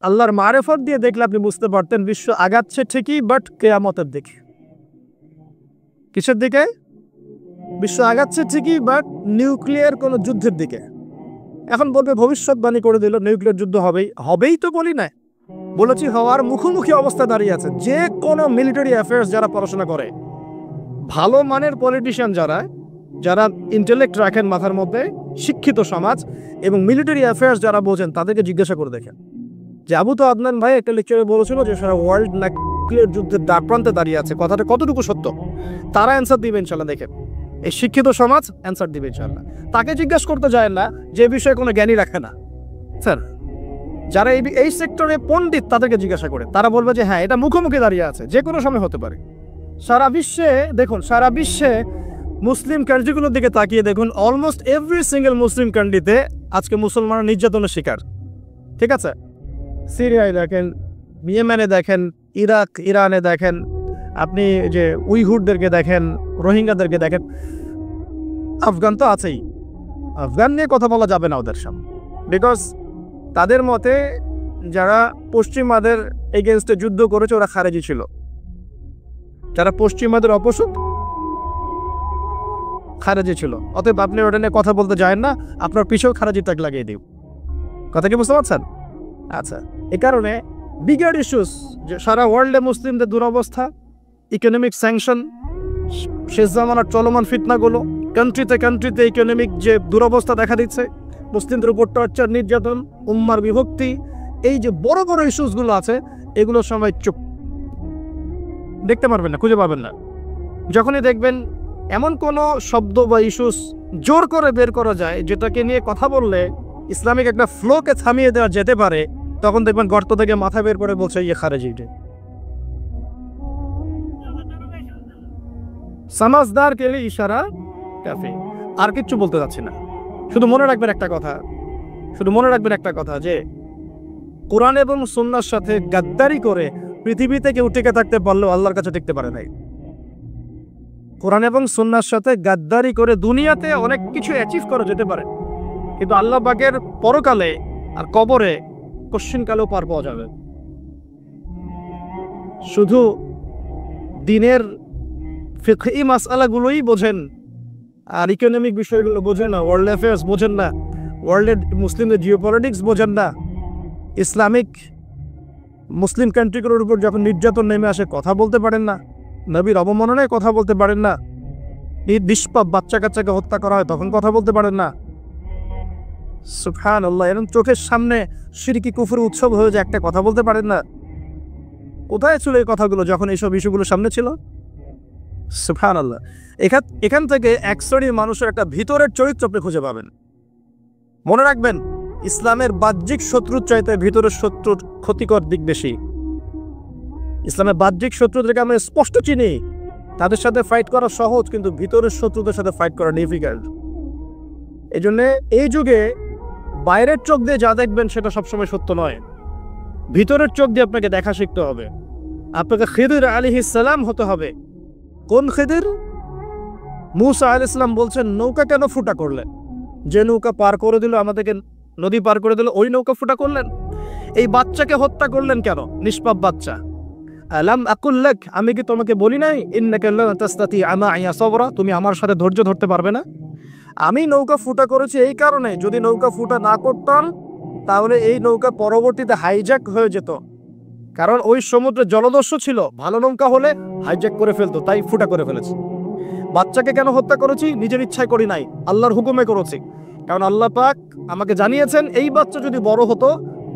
আল্লাহর মারেফত দিয়ে দেখলে আপনি বুঝতে পারতেন বিশ্ব আগাচ্ছে ঠিকই, বাট কিয়ামতের দিকে। কিসের দিকে? বিশ্ব আগাচ্ছে ঠিকই, বাট নিউক্লিয়ার কোনো যুদ্ধের দিকে। এখন বলবে ভবিষ্যৎবাণী করে দিল নিউক্লিয়ার যুদ্ধ হবেই। হবেই তো বলি না, বলেছি হওয়ার মুখোমুখি অবস্থা দাঁড়িয়ে আছে। যে কোনো মিলিটারি অ্যাফেয়ার্স যারা পড়াশোনা করে, ভালো মানের পলিটিশিয়ান যারা যারা ইন্টেলেক্ট রাখেন মাথার মধ্যে, শিক্ষিত সমাজ এবং মিলিটারি অ্যাফেয়ার্স যারা বোঝেন, তাদেরকে জিজ্ঞাসা করে দেখেন যে আবু তো আদনান ভাই একটা লেকচারে বলেছিল যে সারা ওয়ার্ল্ড নিউক্লিয়ার যুদ্ধের দ্বারপ্রান্তে দাঁড়িয়ে আছে, কথাটা কতটুকু সত্য? তারা অ্যান্সার দিবে ইনশাল্লাহ। দেখেন এই শিক্ষিত সমাজ অ্যান্সার দিবে ইনশাল্লাহ। তাকে জিজ্ঞাসা করতে যায় না যে বিষয়ে কোনো জ্ঞানী রাখে না। স্যার, যারা এই সেক্টরে পণ্ডিত তাদেরকে জিজ্ঞাসা করে, তারা বলবে যে হ্যাঁ এটা মুখোমুখি দাঁড়িয়ে আছে, যে কোনো সময় হতে পারে। সারা বিশ্বে দেখুন, সারা বিশ্বে মুসলিম কান্ট্রিগুলোর দিকে তাকিয়ে দেখুন, অলমোস্ট এভরি সিঙ্গেল মুসলিম কান্ট্রিতে আজকে মুসলমানরা নির্যাতনের শিকার। ঠিক আছে, সিরিয়ায় দেখেন, ইয়েমেনে দেখেন, ইরাক ইরানে দেখেন, আপনি যে উইঘুরদেরকে দেখেন, রোহিঙ্গাদেরকে দেখেন, আফগান তো আছেই। আফগান নিয়ে কথা বলা যাবে না ওদের সামনে, বিকজ তাদের মতে যারা পশ্চিমাদের এগেনস্টে যুদ্ধ করেছে ওরা খারেজি ছিল। যারা পশ্চিমাদের অপোজিট খারেজি ছিল, অতএব আপনি ওটা নিয়ে কথা বলতে যায় না, আপনার পিছেও খারেজি ট্যাগ লাগিয়ে দিও। কথা কি বুঝতে পারছেন? আচ্ছা, এ কারণে বিগার ইস্যুস যে সারা ওয়ার্ল্ডে মুসলিমদের দুরবস্থা, ইকোনমিক স্যাংশন, শেষ জামানার চলমান ফিতনাগুলো, কান্ট্রিতে ইকোনমিক যে দুরবস্থা দেখা দিচ্ছে, মুসলিমদের উপর টর্চার, নির্যাতন, উম্মার বিভক্তি, এই যে বড় বড় ইস্যুসগুলো আছে, এগুলোর সময় চুপ, দেখতে পারবেন না, খুঁজে পাবেন না। যখনই দেখবেন এমন কোনো শব্দ বা ইস্যুস জোর করে বের করা যায় যেটাকে নিয়ে কথা বললে ইসলামিক একটা ফ্লোকে থামিয়ে দেওয়া যেতে পারে, তখন দেখবেন গর্ত থেকে মাথা বের করে বলছে ইয়ে খারেজি। সমাজদার কে লিয়ে ইশারা কাফি। আর কিচ্ছু বলতে যাচ্ছি না, শুধু মনে রাখবেন একটা কথা, যে কোরআন এবং সুন্নাহর সাথে গাদ্দারি করে পৃথিবীতে কেউ টিকে থাকতে পারলেও আল্লাহর কাছে টিকতে পারে নাই। কোরআন এবং সুন্নাহর সাথে গাদ্দারি করে দুনিয়াতে অনেক কিছু অ্যাচিভ করা যেতে পারে, কিন্তু আল্লাহ পাকের পরকালে আর কবরে কশ্চিনকালেও পার পাওয়া যাবে। শুধু দিনের ফিকহি মাসআলাগুলোই বোঝেন আর ইকোনমিক বিষয়গুলো বোঝেন না, ওয়ার্ল্ড অ্যাফেয়ার্স বোঝেন না, ওয়ার্ল্ডের মুসলিমদের জিওপলিটিক্স বোঝেন না, ইসলামিক মুসলিম কান্ট্রিগুলোর উপর যখন নির্যাতন নেমে আসে কথা বলতে পারেন না, নবীর অবমাননায় কথা বলতে পারেন না, নিষ্পাপ বাচ্চা কাচ্চাকে হত্যা করা হয় তখন কথা বলতে পারেন না। সুবহানাল্লাহ, এরকম চোখের সামনে শিরকি কুফর উৎসব হয়ে যায়, একটা কথা বলতে পারেন না। কোথায় ছিল এই কথাগুলো যখন এইসব ইস্যুগুলো সামনে ছিল? সুবহানাল্লাহ। এখান থেকে এক শ্রেণীর মানুষের একটা ভিতরের চরিত্র আপনি খুঁজে পাবেন। মনে রাখবেন, ইসলামের বাহ্যিক শত্রুর চাইতে ভিতরের শত্রুর ক্ষতিকর দিক বেশি। ইসলামের বাহ্যিক শত্রুদেরকে আমরা স্পষ্ট চিনি, তাদের সাথে ফাইট করা সহজ, কিন্তু ভিতরের শত্রুদের সাথে ফাইট করা ডিফিকাল্ট। এই জন্য এই যুগে বাইরের চোখ দিয়ে যা দেখবেন সেটা সবসময় সত্য নয়, ভিতরের চোখ দিয়ে আপনাকে দেখা শিখতে হবে। আপনাকে খিদির আলাইহিস সালাম হতে হবে। কোন খিদির? মুসা আলাইহিস সালাম বলছেন নৌকা কেন ফুটা করলেন? যে নৌকা পার করে দিল, আমাদেরকে নদী পার করে দিল, ওই নৌকা ফুটা করলেন। এই বাচ্চাকে হত্যা করলেন কেন? নিষ্পাপ বাচ্চা। আলাম আকুল লাক, আমি কি তোমাকে বলি নাই ইন্নাকা লা তাসতাতিআ মা'ইয়া সাবরা, তুমি আমার সাথে ধৈর্য ধরতে পারবে না? আমি নৌকা ফুটা করেছি এই কারণে, যদি নৌকা ফুটা না করতাম তাহলে এই নৌকা পরবর্তীতে হাইজ্যাক হয়ে যেত, কারণ ওই সমুদ্রে জলদস্যু ছিল, ভালো নৌকা হলে হাইজ্যাক করে ফেলতো, তাই ফুটা করে ফেলেছি। বাচ্চাকে কেন হত্যা করেছি? নিজের ইচ্ছায় করি নাই, আল্লাহর হুকুমে করেছি, কারণ আল্লাহ পাক আমাকে জানিয়েছেন এই বাচ্চা যদি বড় হতো,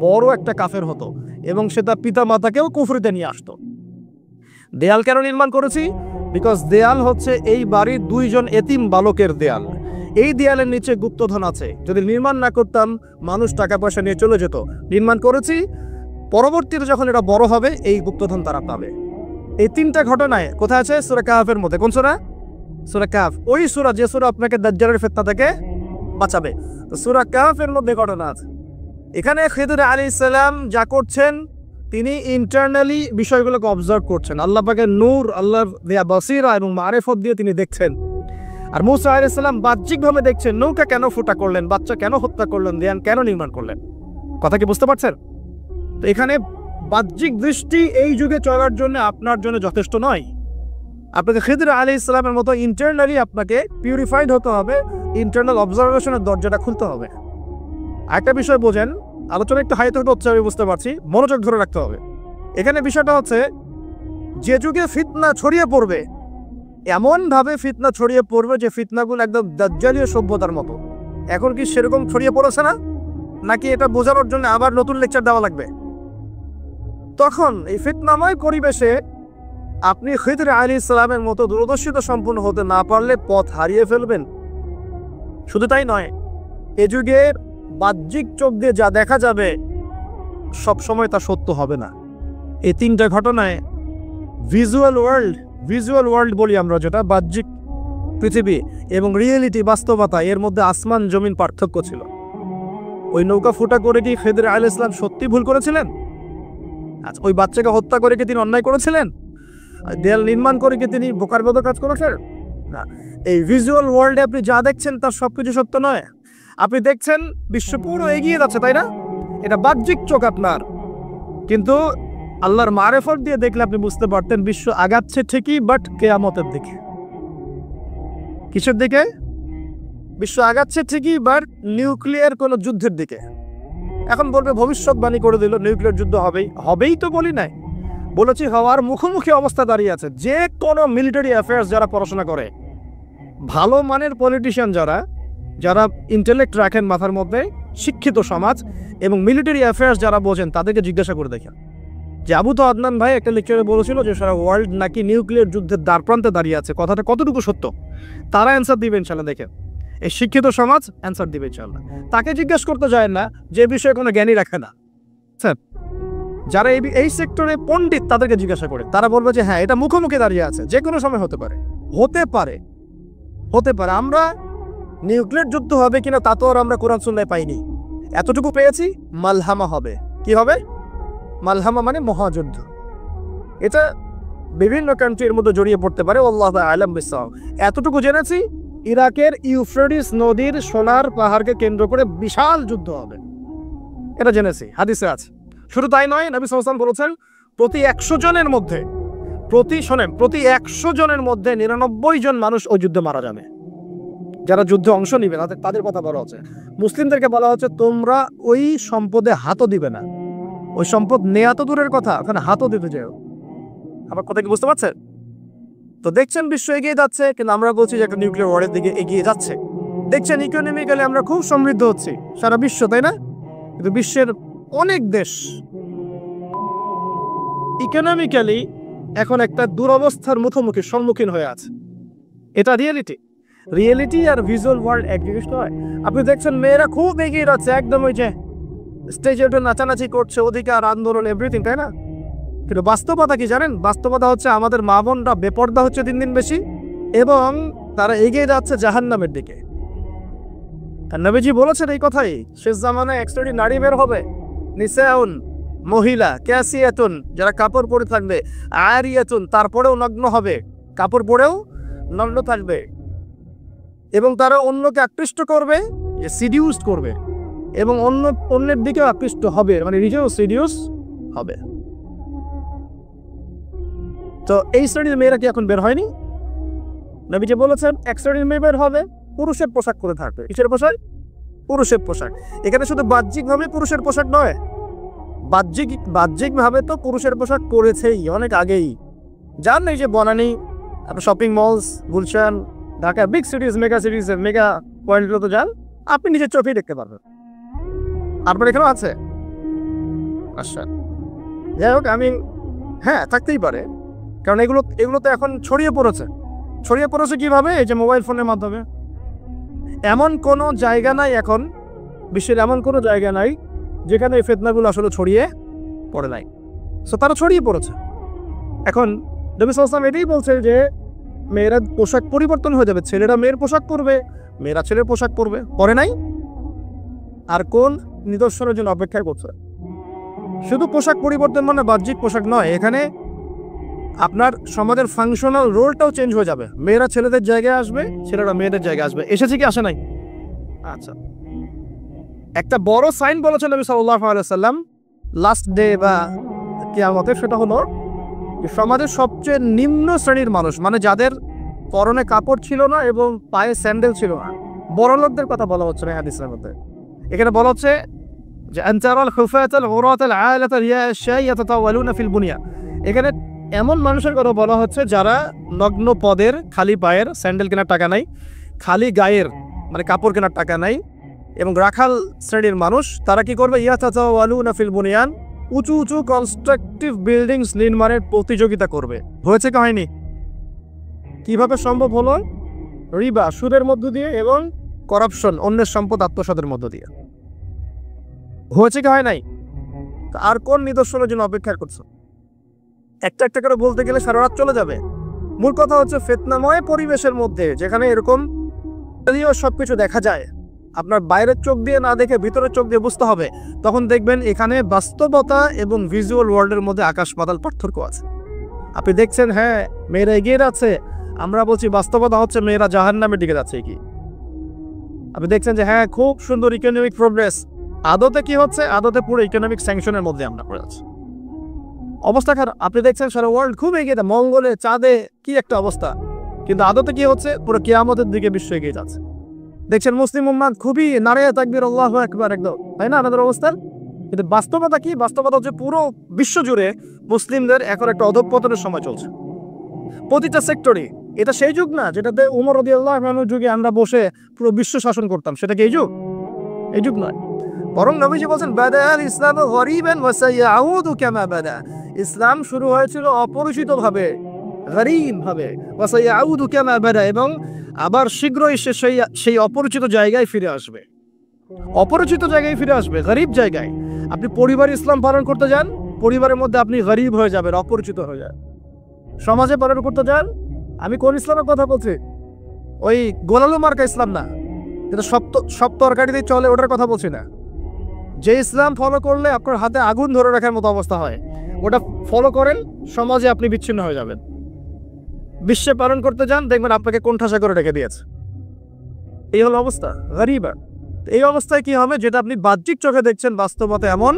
বড় একটা কাফের হতো এবং সে তার পিতা মাতাকেও কুফরিতে নিয়ে আসতো। দেয়াল কেন নির্মাণ করেছি? বিকজ দেয়াল হচ্ছে এই বাড়ির 2 জন এতিম বালকের দেয়াল। এই দেয়ালের নিচে গুপ্তধন আছে, যদি নির্মাণ না করতাম মানুষ টাকা পয়সা নিয়ে চলে যেত। নির্মাণ করেছি, পরবর্তীতে যখন এটা বড় হবে এই গুপ্তধন তারা পাবে। এই 3টা ঘটনায় কোথায় আছে? সূরা কাহফের মধ্যে। কোন সূরা? সূরা কাহফ, ওই সূরা যে সূরা আপনাকে দাজ্জালের ফিতনা থেকে বাঁচাবে। তো সূরা কাহফের মধ্যে ঘটনা আছে। এখানে খিদির আলাইহিস সালাম যা করছেন, তিনি ইন্টারনালি বিষয়গুলোকে অবজার্ভ করছেন। আল্লাহ পাকের নূর, আল্লাহর দেয়া বসিরা এবং মারিফত দিয়ে তিনি দেখছেন। আর মুসা আলাইহিস সালাম বাহ্যিকভাবে দেখছেন নৌকা কেন ফুটা করলেন, বাচ্চা কেন হত্যা করলেন, দেয়াল কেন নির্মাণ করলেন। কথা কি বুঝতে পারছেন? তো এখানে বাহ্যিক দৃষ্টি এই যুগে চলার জন্য আপনার জন্য যথেষ্ট নয়। আপনাকে খিদর আলাইহিস সালামের মতো ইন্টারনালি আপনাকে পিউরিফাইড হতে হবে, ইন্টারনাল অবজারভেশনের দরজাটা খুলতে হবে। একটা বিষয় বোঝেন, আলোচনা একটু হাইতে হচ্ছে, আমি বুঝতে পারছি, মনোযোগ ধরে রাখতে হবে। এখানে বিষয়টা হচ্ছে, যে যুগে ফিতনা ছড়িয়ে পড়বে, এমনভাবে ফিতনা ছড়িয়ে পড়বে যে ফিতনাগুলো একদম দাজ্জালীয় সভ্যতার মতো। এখন কি সেরকম ছড়িয়ে পড়েছে না? নাকি এটা বোঝানোর জন্য আবার নতুন লেকচার দেওয়া লাগবে? তখন এই ফিতনাময় পরিবেশে আপনি খিদর আলাইহিস সালামের মতো দূরদর্শিতা সম্পন্ন হতে না পারলে পথ হারিয়ে ফেলবেন। শুধু তাই নয়, এ যুগের বাহ্যিক চোখ দিয়ে যা দেখা যাবে সব সময় তা সত্য হবে না। এই তিনটা ঘটনায় ভিজুয়াল ওয়ার্ল্ড বলি আমরা, যেটা বাহ্যিক পৃথিবী, এবং রিয়েলিটি বাস্তবতা, এর মধ্যে আসমান জমিন পার্থক্য ছিল। ওই নৌকা ফুটা করে কি খিদর আলাইহিস সালাম সত্যি ভুল করেছিলেন? আচ্ছা, ওই বাচ্চাকে হত্যা করে কি তিনি অন্যায় করেছিলেন? দেয়াল নির্মাণ করে কি তিনি বোকার মতো কাজ করেছেন? না। এই ভিজুয়াল ওয়ার্ল্ডে আপনি যা দেখছেন তার সবকিছু সত্য নয়। আপনি দেখছেন বিশ্ব পুরো এগিয়ে যাচ্ছে, তাই না? এটা বাহ্যিক চোখ আপনার, কিন্তু আল্লাহর মারেফত দিয়ে দেখলে আপনি বুঝতে পারতেন বিশ্ব আগাচ্ছে ঠিকই, বাট কিয়ামতের দিকে। কিসের দিকে? বিশ্ব আগাচ্ছে ঠিকই, বাট নিউক্লিয়ার কোনো যুদ্ধের দিকে। এখন বলবে ভবিষ্যৎবাণী করে দিল নিউক্লিয়ার যুদ্ধ হবেই তো বলি নাই, বলেছি হওয়ার মুখোমুখি অবস্থা দাঁড়িয়ে আছে। যে কোনো মিলিটারি অ্যাফেয়ার্স যারা পড়াশোনা করে, ভালো মানের পলিটিশিয়ান যারা ইন্টেলেক্ট রাখেন মাথার মধ্যে, শিক্ষিত সমাজ এবং মিলিটারি অ্যাফেয়ার্স যারা বোঝেন, তাদেরকে জিজ্ঞাসা করে দেখেন যে আবু তো আদনান ভাই একটা লেকচারে বলেছিল যে সারা ওয়ার্ল্ড নাকি নিউক্লিয়ার যুদ্ধের দ্বারপ্রান্তে দাঁড়িয়ে আছে, কথাটা কতটুকু সত্য? তারা অ্যান্সার দিবে ইনশাল্লাহ। দেখেন, এই শিক্ষিত সমাজ অ্যান্সার দিবে ইনশাল্লাহ। তাকে জিজ্ঞেস করতে যায় না যে বিষয়ে কোনো জ্ঞানী রাখে না। স্যার, যারা এই সেক্টরে পণ্ডিত তাদেরকে জিজ্ঞাসা করে, তারা বলবে যে হ্যাঁ, এটা মুখোমুখি দাঁড়িয়ে আছে, যে কোনো সময় হতে পারে। আমরা নিউক্লিয়ার যুদ্ধ হবে কিনা তা তো আর আমরা কোরআন সুন্নাহয় পাইনি। এতটুকু পেয়েছি, মালহামা হবে। কি হবে? মালহামা মানে মহাযুদ্ধ। এটা বিভিন্ন কান্ট্রির মধ্যে জড়িয়ে পড়তে পারে, আল্লাহু আ'লাম বিসসাওয়াব। এতটুকু জেনেছি, ইরাকের ইউফ্রেটিস নদীর সোনার পাহাড়কে কেন্দ্র করে বিশাল যুদ্ধ হবে, এটা জেনেছি, হাদিসে আছে। শুধু তাই নয়, নবী সাল্লাল্লাহু আলাইহি ওয়াসাল্লাম বলেছেন প্রতি 100 জনের মধ্যে 99 জন মানুষ ওই যুদ্ধে মারা যাবে। যারা যুদ্ধে অংশ নিবে তাদের কথা বলা হচ্ছে। মুসলিমদেরকে বলা হচ্ছে তোমরা ওই সম্পদে হাতও দিবে না। ওই সম্পদ নেয়া তো দূরের কথা, ওখানে হাতও দিতে যাও। আমার কথা কি বুঝতে পারছেন? তো দেখছেন বিশ্ব এগিয়ে যাচ্ছে, কিন্তু আমরা বলছি যে একটা নিউক্লিয়ার ওয়ারের দিকে এগিয়ে যাচ্ছে। দেখছেন ইকোনমিক্যালি আমরা খুব সমৃদ্ধ হচ্ছি, সারা বিশ্ব, তাই না? কিন্তু বিশ্বের অনেক দেশ ইকোনমিক্যালি এখন একটা দুরবস্থার সম্মুখীন হয়ে আছে। এটা রিয়েলিটি আর ভিজুয়াল ওয়ার্ল্ড এক জিনিস নয়। আপনি দেখছেন মেয়েরা খুব এগিয়ে যাচ্ছে, একদম ওই যে স্টেজে উঠে নাচানাচি করছে, অধিকার আন্দোলন এভরিথিং, তাই না? কিন্তু বাস্তবতা কি জানেন? বাস্তবতা হচ্ছে আমাদের মা বোনরা বেপর্দা হচ্ছে দিন দিন বেশি, এবং তারা এগিয়ে যাচ্ছে জাহান্নামের দিকে। আর নবীজি বলেছেন এই কথাই, শেষ জামানায় এক শ্রেণীর নারী বের হবে, নিসাউন, মহিলা, ক্যাসিয়াতুন, যারা কাপড় পরে থাকবে, আরিয়াতুন, তারপরেও নগ্ন হবে, কাপড় পরেও নগ্ন থাকবে, এবং তারা অন্যকে আকৃষ্ট করবে, সিডিউসড করবে, এবং অন্যের দিকেও আকৃষ্ট হবে, মানে নিজেও সিডিউস হবে। তো এই শ্রেণীর মেয়েরা কি এখন বের হয়নি? নবীজি বলেছেন এক শ্রেণীর মেয়ে বের হবে, পুরুষের পোশাক পরে থাকবে। কিসের পোশাক? পুরুষের পোশাক। এখানে শুধু বাহ্যিকভাবে পুরুষের পোশাক নয়, বাহ্যিকভাবে তো পুরুষের পোশাক পরেছেই অনেক আগেই। যান এই যে বনানী, আপনার shopping malls, Gulshan, Dhaka, big সিটিজ, mega পয়েন্টগুলো তো যান, আপনি নিজের চোখেই দেখতে পারবেন। আপনার এখানেও আছে। আচ্ছা, যাই হোক, হ্যাঁ, থাকতেই পারে, কারণ এগুলো তো এখন ছড়িয়ে পড়েছে কিভাবে? এই যে মোবাইল ফোনের মাধ্যমে। এমন কোনো জায়গা নাই এখন, বিশ্বের এমন কোনো জায়গা নাই যেখানে এই ফিতনাগুলো আসলে ছড়িয়ে পড়ে নাই। সো তারা ছড়িয়ে পড়েছে। এখন নবী সাল্লাল্লাহু আলাইহি ওয়াসাল্লাম এটাই বলছে যে মেয়েরা পোশাক পরিবর্তন হয়ে যাবে, ছেলেরা মেয়ের পোশাক পরবে, মেয়েরা ছেলের পোশাক পরবে। পরে নাই? আর কোন নিদর্শনের জন্য অপেক্ষা করছে? শুধু পোশাক পরিবর্তন মানে বাহ্যিক পোশাক নয়, এখানে আপনার সমাজের ফাংশনাল রোলটাও চেঞ্জ হয়ে যাবে। মেয়েরা ছেলেদের জায়গায় আসবে, ছেলেরা মেয়েদের জায়গায় আসবে। এসেছে কি আসে নাই? আচ্ছা, একটা বড় সাইন বলেছেন নবী সাল্লাল্লাহু আলাইহি ওয়াসাল্লাম, লাস্ট ডে বা কিয়ামতের, সেটা হলো সমাজের সবচেয়ে নিম্ন শ্রেণীর মানুষ, মানে যাদের পরনে কাপড় ছিল না এবং পায়ে স্যান্ডেল ছিল না, বড় লোকদের কথা বলা হচ্ছে না হাদিসের মধ্যে। এখানে বলা হচ্ছে যে আনতারাল খুফাতাল উরাতাল আলাতাল ইয়াশাই ইয়াতাতাওয়ালুনা ফিল বুনিয়া, এখানে এমন মানুষের কথা বলা হচ্ছে যারা নগ্ন পদের, খালি পায়ের, স্যান্ডেল কেনার টাকা নাই, খালি গায়ের মানে কাপড় কেনার টাকা নাই, এবং রাখাল শ্রেণীর মানুষ, তারা কি করবে? ইয়াতাতাওয়ালুনা ফিল বুনিয়ান, উঁচু উঁচু কনস্ট্রাকটিভ বিল্ডিংস নির্মাণের প্রতিযোগিতা করবে। হয়েছে কি হয়নি? কিভাবে সম্ভব হলো? রিবা, সুদের মধ্য দিয়ে, এবং করাপশন, অন্যের সম্পদ আত্মসাতের মধ্য দিয়ে। হয়েছে কি হয় নাই? আর কোন নিদর্শনের জন্য অপেক্ষা করছো? একটা একটা করে বলতে গেলে সারা রাত চলে যাবে। মূল কথা হচ্ছে ফিতনাময় পরিবেশের মধ্যে, যেখানে এরকম সবকিছু দেখা যায়, আপনার বাইরের চোখ দিয়ে না দেখে ভিতরের চোখ দিয়ে বুঝতে হবে, তখন দেখবেন এখানে বাস্তবতা এবং ভিজুয়াল ওয়ার্ল্ডের মধ্যে আকাশ পাতাল পার্থক্য আছে। আপনি দেখছেন হ্যাঁ মেয়েরা এগিয়ে যাচ্ছে, আমরা বলছি বাস্তবতা হচ্ছে মেয়েরা জাহান্নামের দিকে যাচ্ছে। কি আপনি দেখছেন যে হ্যাঁ খুব সুন্দর ইকোনমিক প্রোগ্রেস, আদতে কি হচ্ছে? আদতে পুরো ইকোনমিক স্যাংশনের মধ্যে আমরা পড়ে যাচ্ছি। অবস্থা খারাপ। আপনি দেখছেন সারা ওয়ার্ল্ড খুব এগিয়ে যায়, মঙ্গলে, চাঁদে, কি একটা অবস্থা, কিন্তু আদতে কি হচ্ছে? পুরো কিয়ামতের দিকে বিশ্ব এগিয়ে যাচ্ছে। দেখছেন মুসলিম উম্মাহ খুবই নারিয়া তাকবীর আল্লাহু আকবার একদম, তাই না আমাদের অবস্থান? কিন্তু বাস্তবতা কি? বাস্তবতা হচ্ছে পুরো বিশ্ব জুড়ে মুসলিমদের এখন একটা অধঃপতনের সময় চলছে প্রতিটা সেক্টরে। এটা সেই যুগ না যেটাতে উমর রাদিয়াল্লাহু আনহুর যুগে আমরা বসে পুরো বিশ্ব শাসন করতাম, সেটা কি এই যুগ? এই যুগ নয়। বরং নবীজি বলেন বাদাল ইসলামু গরীবান ওয়া সায়াউদু কামা বাদা, ইসলাম শুরু হয়েছিল অপরিচিত ভাবে, গরীব ভাবে, ওয়া সায়াউদু কামা বাদা, এবং আবার শীঘ্রই সেই অপরিচিত জায়গায় ফিরে আসবে। অপরিচিত জায়গায় ফিরে আসবে, গরীব জায়গায়। আপনি পরিবারে ইসলাম পালন করতে যান, পরিবারের মধ্যে আপনি গরীব হয়ে যাবেন, অপরিচিত হয়ে যান। সমাজে পালন করতে যান, আমি কোন ইসলামের কথা বলছি? ওই গোলালু মার্কা ইসলাম না, যেটা সব তরকারিতেই চলে, ওটার কথা বলছি না। যে ইসলাম ফলো করলে আপনার হাতে আগুন ধরে রাখার মতো অবস্থা হয়, ওটা ফলো করেন, সমাজে আপনি বিচ্ছিন্ন হয়ে যাবেন। বিশ্বে পালন করতে যান, দেখবেন আপনাকে কোণঠাসা করে রেখে দিয়েছে। এই হলো অবস্থা, গরীবা। এই অবস্থায় কি হবে? যেটা আপনি বাহ্যিক চোখে দেখছেন, বাস্তবতা এমন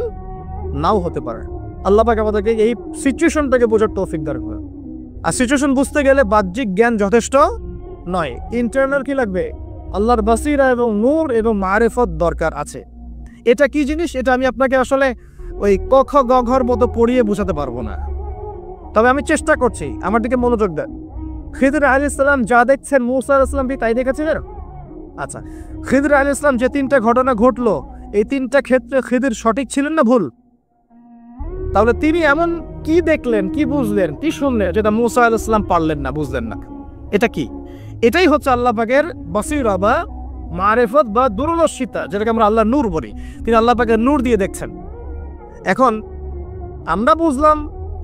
নাও হতে পারে। আল্লাহ পাক আমাদেরকে এই সিচুয়েশনটাকে বোঝার তৌফিক দান করেন। আর সিচুয়েশন বুঝতে গেলে বাহ্যিক জ্ঞান যথেষ্ট নয়, ইন্টারনাল কি লাগবে? আল্লাহর বাসিরা এবং নূর এবং মারিফত দরকার আছে। এটা কি জিনিস? এটা আমি আপনাকে আসলে ওই ক খ গ ঘর মতো পড়িয়ে বোঝাতে পারবো না, তবে আমি চেষ্টা করছি। আমার দিকে মনোযোগ দেন। খিদর আলাইহিস সালাম যা দেখছেন, মূসা আলাইহিস সালাম তাই দেখেছিলেন। আচ্ছা, খিদর আলাইহিস সালাম যে তিনটা ঘটনা ঘটলো, এই তিনটা ক্ষেত্রে খিদর সঠিক ছিলেন না ভুল? তাহলে তিনি এমন কি দেখলেন, কি বুঝলেন, কি শুনলেন যেটা মূসা আলাইহিস সালাম পারলেন না, বুঝলেন না? এটা কি? এটাই হচ্ছে আল্লাহ পাকের বাসিরা বা মারিফত বা দূরদর্শিতা, যেটাকে আমরা আল্লাহ নূর বলি। তিনি আল্লাহ পাকের নূর দিয়ে দেখছেন। এখন আমরা বুঝলাম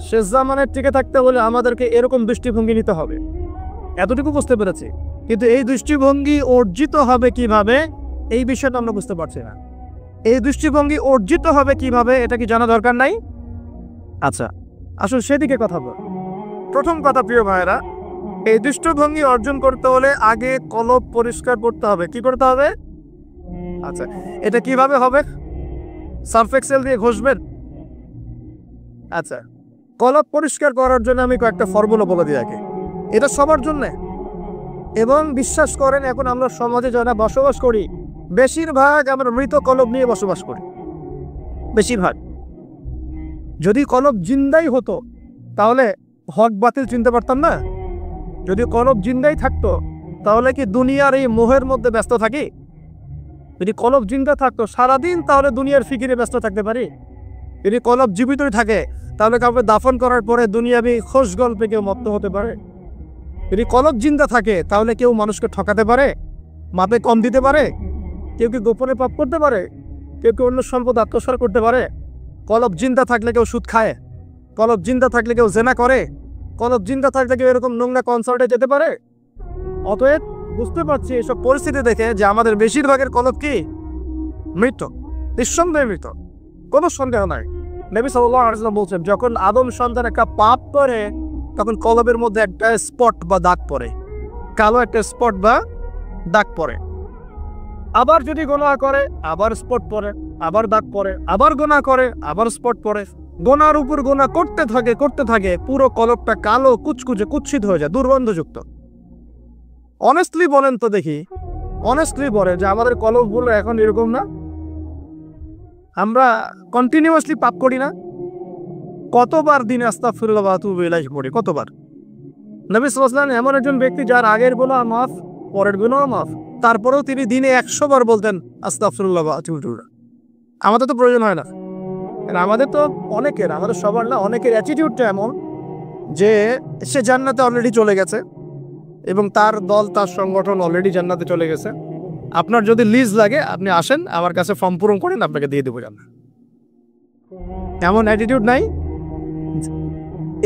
শেষ জামানের টিকে থাকতে হলে আমাদেরকে এরকম দৃষ্টিভঙ্গি নিতে হবে, এতটুকু বুঝতে পেরেছি। কিন্তু এই দৃষ্টিভঙ্গি অর্জিত হবে কিভাবে, এই বিষয়টা আমরা বুঝতে পারছি না। এই দৃষ্টিভঙ্গি অর্জিত হবে কিভাবে, এটা কি জানা দরকার নাই? আচ্ছা, আসলে সেদিকে কথা বল। প্রথম কথা প্রিয় ভাইয়েরা, এই দৃষ্টিভঙ্গি অর্জন করতে হলে আগে কলব পরিষ্কার করতে হবে। কি করতে হবে? আচ্ছা, এটা কিভাবে হবে? সার্ফ এক্সেল দিয়ে ঘষবেন? আচ্ছা, কলব পরিষ্কার করার জন্য আমি কয়েকটা ফর্মুলা বলে দিই আগে। এটা সবার জন্য। এবং বিশ্বাস করেন, এখন আমরা সমাজে যারা বসবাস করি, বেশিরভাগ আমরা মৃত কলব নিয়ে বসবাস করি, বেশিরভাগ। যদি কলব জিন্দাই হতো তাহলে হক বাতিল চিনতে পারতাম না। যদি কলব জিন্দাই থাকতো তাহলে কি দুনিয়ার এই মোহের মধ্যে ব্যস্ত থাকি? যদি কলব জিন্দা থাকতো সারাদিন, তাহলে দুনিয়ার ফিকিরে ব্যস্ত থাকতে পারি। যদি কলব জীবিতই থাকে তাহলে কাউকে দাফন করার পরে দুনিয়াবি খোশ গল্পে কেউ মত্ত হতে পারে। যদি কলব জিন্দা থাকে তাহলে কেউ মানুষকে ঠকাতে পারে, মাপে কম দিতে পারে, কেউ কি গোপনে পাপ করতে পারে, কেউ কি অন্য সম্পদ আত্মসাৎ করতে পারে। কলব জিন্দা থাকলে কেউ সুদ খায়, কলব জিন্দা থাকলে কেউ জেনা করে, কলব জিন্দা থাকলে কেউ এরকম নোংরা কনসার্টে যেতে পারে। অতএব বুঝতে পারছি এসব পরিস্থিতি দেখে যে আমাদের বেশিরভাগের কলব কি? মৃত, নিঃসন্দেহে মৃত, কোনো সন্দেহ নাই। নবী সাল্লাল্লাহু আলাইহি ওয়াসাল্লাম বলছেন, যখন আদম সন্তান একটা পাপ করে তখন কলবের মধ্যে একটা স্পট বা দাগ পড়ে, কালো একটা স্পট বা দাগ পড়ে। আবার যদি গুনাহ করে আবার স্পট পড়ে, আবার দাগ পড়ে, আবার গোনা করে, আবার স্পট পড়ে, গোনার উপর গোনা করতে থাকে, পুরো কলবটা কালো কুচকুচে কুৎসিত হয়ে যায়, দুর্গন্ধযুক্ত। অনেস্টলি বলেন তো দেখি, অনেস্টলি বলে যে আমাদের কলবগুলো এখন এরকম না? আমরা কন্টিনিউয়াসলি পাপ করি না? কতবার দিনে আস্তাগফিরুল্লাহ ওয়া আতুবু ইলাইহি পড়ি, কতবার? নবী সাল্লাল্লাহু আলাইহি ওয়াসাল্লাম এমন একজন ব্যক্তি যার আগের গুনাহ মাফ, পরের গুনাহ মাফ, তারপরেও তিনি দিনে 100 বার বলতেন আস্তাগফিরুল্লাহ ওয়া আতুবু ইলাইহি। আমাদের তো প্রয়োজন হয় না। আমাদের তো আমাদের সবার না, অনেকের অ্যাটিটিউডটা এমন যে সে জান্নাতে অলরেডি চলে গেছে এবং তার দল, তার সংগঠন অলরেডি জান্নাতে চলে গেছে। আপনার যদি লিজ লাগে আপনি আসেন, আমার কাছে ফর্ম পূরণ করেন, আপনাকে দিয়ে দেবো জান্নাত। এমন অ্যাটিটিউড নাই?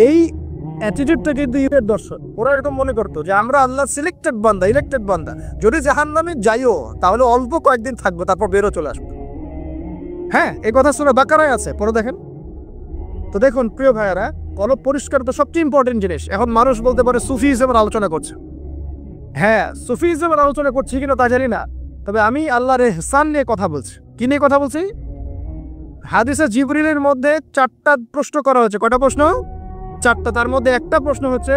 এই অ্যাটিটিউডটা কিন্তু ইহুদের দর্শন। ওরা এরকম মনে করতো যে আমরা আল্লাহ সিলেক্টেড বান্দা, ইলেক্টেড বান্দা, যদি জাহান্নামে যাইও তাহলে অল্প কয়েকদিন থাকবো, তারপর বেরো চলে আসবো। হ্যাঁ, এই কথা সূরা বাকারায় আছে, পরে দেখেন তো। দেখুন প্রিয় ভাইয়েরা, কলব পরিষ্কার তো সবচেয়ে ইম্পর্টেন্ট জিনিস। এখন মানুষ বলতে পারে সুফিজমের আলোচনা করছে। হ্যাঁ, সুফিজমের আলোচনা করছি কিনা তা জানি না, তবে আমি আল্লাহর ইহসান নিয়ে কথা বলছি। কি নিয়ে কথা বলছি? হাদিসে জিবরিলের মধ্যে 4টা প্রশ্ন করা হয়েছে। কয়টা প্রশ্ন? 4টা। তার মধ্যে একটা প্রশ্ন হচ্ছে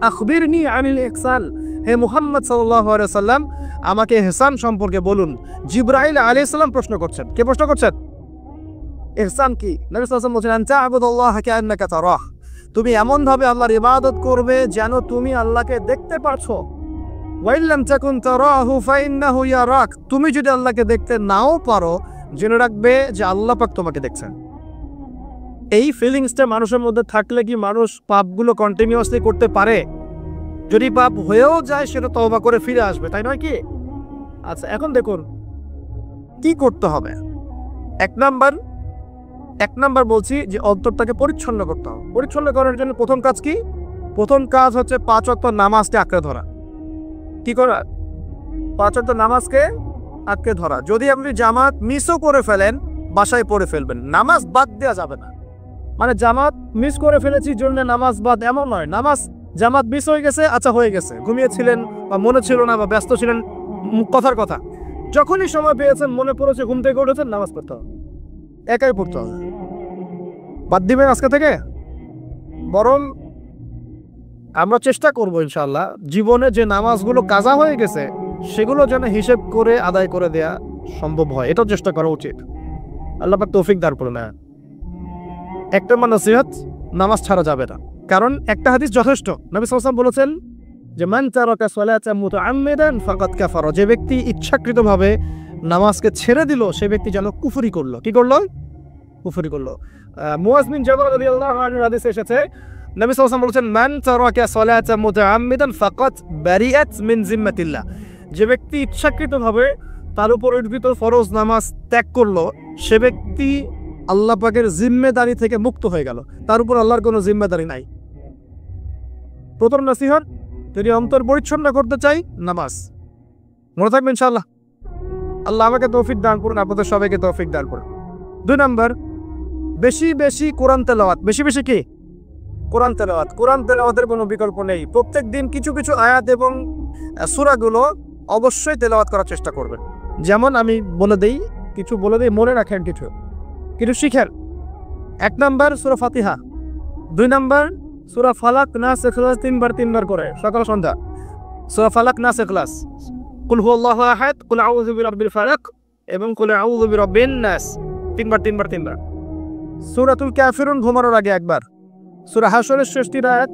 আখবিরনি আনিল ইহসান, হে মুহাম্মদ সাল্লাল্লাহু আলাইহি সাল্লাম আমাকে ইহসান সম্পর্কে বলুন। জিবরাইল আলাইহিস সালাম প্রশ্ন করছেন। কে প্রশ্ন করছেন? ইহসান কি? নবী সাল্লাল্লাহু আলাইহি ওয়াসাল্লাম বলেছেন আনতা আবুদুল্লাহ কাআন্নাকা তারাহ, তুমি এমন ভাবে আল্লাহর ইবাদত করবে যেন তুমি আল্লাহকে দেখতে পারছো। ওয়া ইল্লাম তাকুন তারাহু ফাইন্নাহু ইয়ারাক, তুমি যদি আল্লাহকে দেখতে নাও পারো জেনে রাখবে যে আল্লাহ পাক তোমাকে দেখছেন। এই ফিলিংসটা মানুষের মধ্যে থাকলে কি মানুষ পাপগুলো কন্টিনিউয়াসলি করতে পারে? যদি পাপ হয়েও যায় সেটা তওবা করে ফিরে আসবে, তাই নয় কি? আচ্ছা, এখন দেখুন কি করতে হবে। এক নাম্বার বলছি যে অন্তরটাকে পরিচ্ছন্ন করতে হবে। পরিচ্ছন্ন করার জন্য প্রথম কাজ কি? প্রথম কাজ হচ্ছে 5 ওয়াক্ত নামাজকে আঁকড়ে ধরা। কি করা? 5 ওয়াক্ত নামাজকে আঁকড়ে ধরা। যদি আপনি জামাত মিসও করে ফেলেন, বাসায় পড়ে ফেলবেন, নামাজ বাদ দেওয়া যাবে না। মানে জামাত মিস করে ফেলেছি জন্য নামাজ বাদ, এমন নয়। জামাত মিস হয়ে গেছে, আচ্ছা হয়ে গেছে, ঘুমিয়েছিলেন বা মনে ছিল না বা ব্যস্ত ছিলেন, কথার কথা, যখনই সময় পেয়েছেন, মনে পড়েছে, ঘুম থেকে উঠেছেন, নামাজ পড়তে হবে, একাই পড়তে হবে। বাদ দিবেন আজকে থেকে? বরং আমরা চেষ্টা করবো ইনশাআল্লাহ জীবনে যে নামাজগুলো কাজা হয়ে গেছে সেগুলো যেন হিসেব করে আদায় করে দেয়া সম্ভব হয়, এটাও চেষ্টা করা উচিত। আল্লাহ পাক তৌফিক দান করুন। না, একটা নসিহত, নামাজ ছাড়া যাবে না, কারণ একটা হাদিস যথেষ্ট। নবী সাল্লাল্লাহু আলাইহি ওয়াসাল্লাম বলেছেন যে মান তারাকা সালাতান মুতাআম্মিদান ফাকাদ কাফারা, যে ব্যক্তি ইচ্ছাকৃতভাবে নামাজকে ছেড়ে দিল সে ব্যক্তি যেন কুফরি করলো। কি করলো? কুফরি করলো। মুআয বিন জাবাল রাদিয়াল্লাহু আনহু হাদিসে এসেছে নবী সাল্লাল্লাহু আলাইহি ওয়াসাল্লাম বলেছেন মান তারাকা সালাতান মুতাআম্মিদান ফাকাদ বারিআত মিন জিম্মাতিল্লাহ, যে ব্যক্তি ইচ্ছাকৃতভাবে তার উপর অর্পিত ফরজ নামাজ ত্যাগ করলো সে ব্যক্তি আল্লাহ পাকের জিম্মেদারি থেকে মুক্ত হয়ে গেল, তার উপর আল্লাহর কোনো জিম্মেদারি নাই। প্রথম নসিহত, যদি অন্তর পরিচ্ছন্ন করতে চাই, নামাজ। মনে থাকবে ইনশাআল্লাহ। আল্লাহ আমাকে তৌফিক দান করুন, আপনাদের সবাইকে তৌফিক দান করুন। 2 নাম্বার, বেশি বেশি কোরআন তেলাওয়াত। বেশি বেশি কি? কোরআন তেলাওয়াত। কোরআন তেলাওয়াতের কোনো বিকল্প নেই। প্রত্যেক দিন কিছু কিছু আয়াত এবং সূরাগুলো অবশ্যই তেলাওয়াত করার চেষ্টা করবেন। যেমন আমি বলে দেই, মনে রাখেন, কিছু শিখেন। 1 নাম্বার সূরা ফাতিহা, 2 নাম্বার সূরা ফালাক, নাস, ইখলাস 3 বার করে সকাল সন্ধ্যা। সূরা ফালাক, নাস, ইখলাস, কুল হুয়াল্লাহু আহাদ, কুল আউযু বিরাব্বিল ফালাক এবং কুল আউযু বিরাব্বিন নাস 3 বার। সূরাতুল কাফিরুন ঘুমানোর আগে 1 বার, সূরা হাশরের শেষ 3 আয়াত,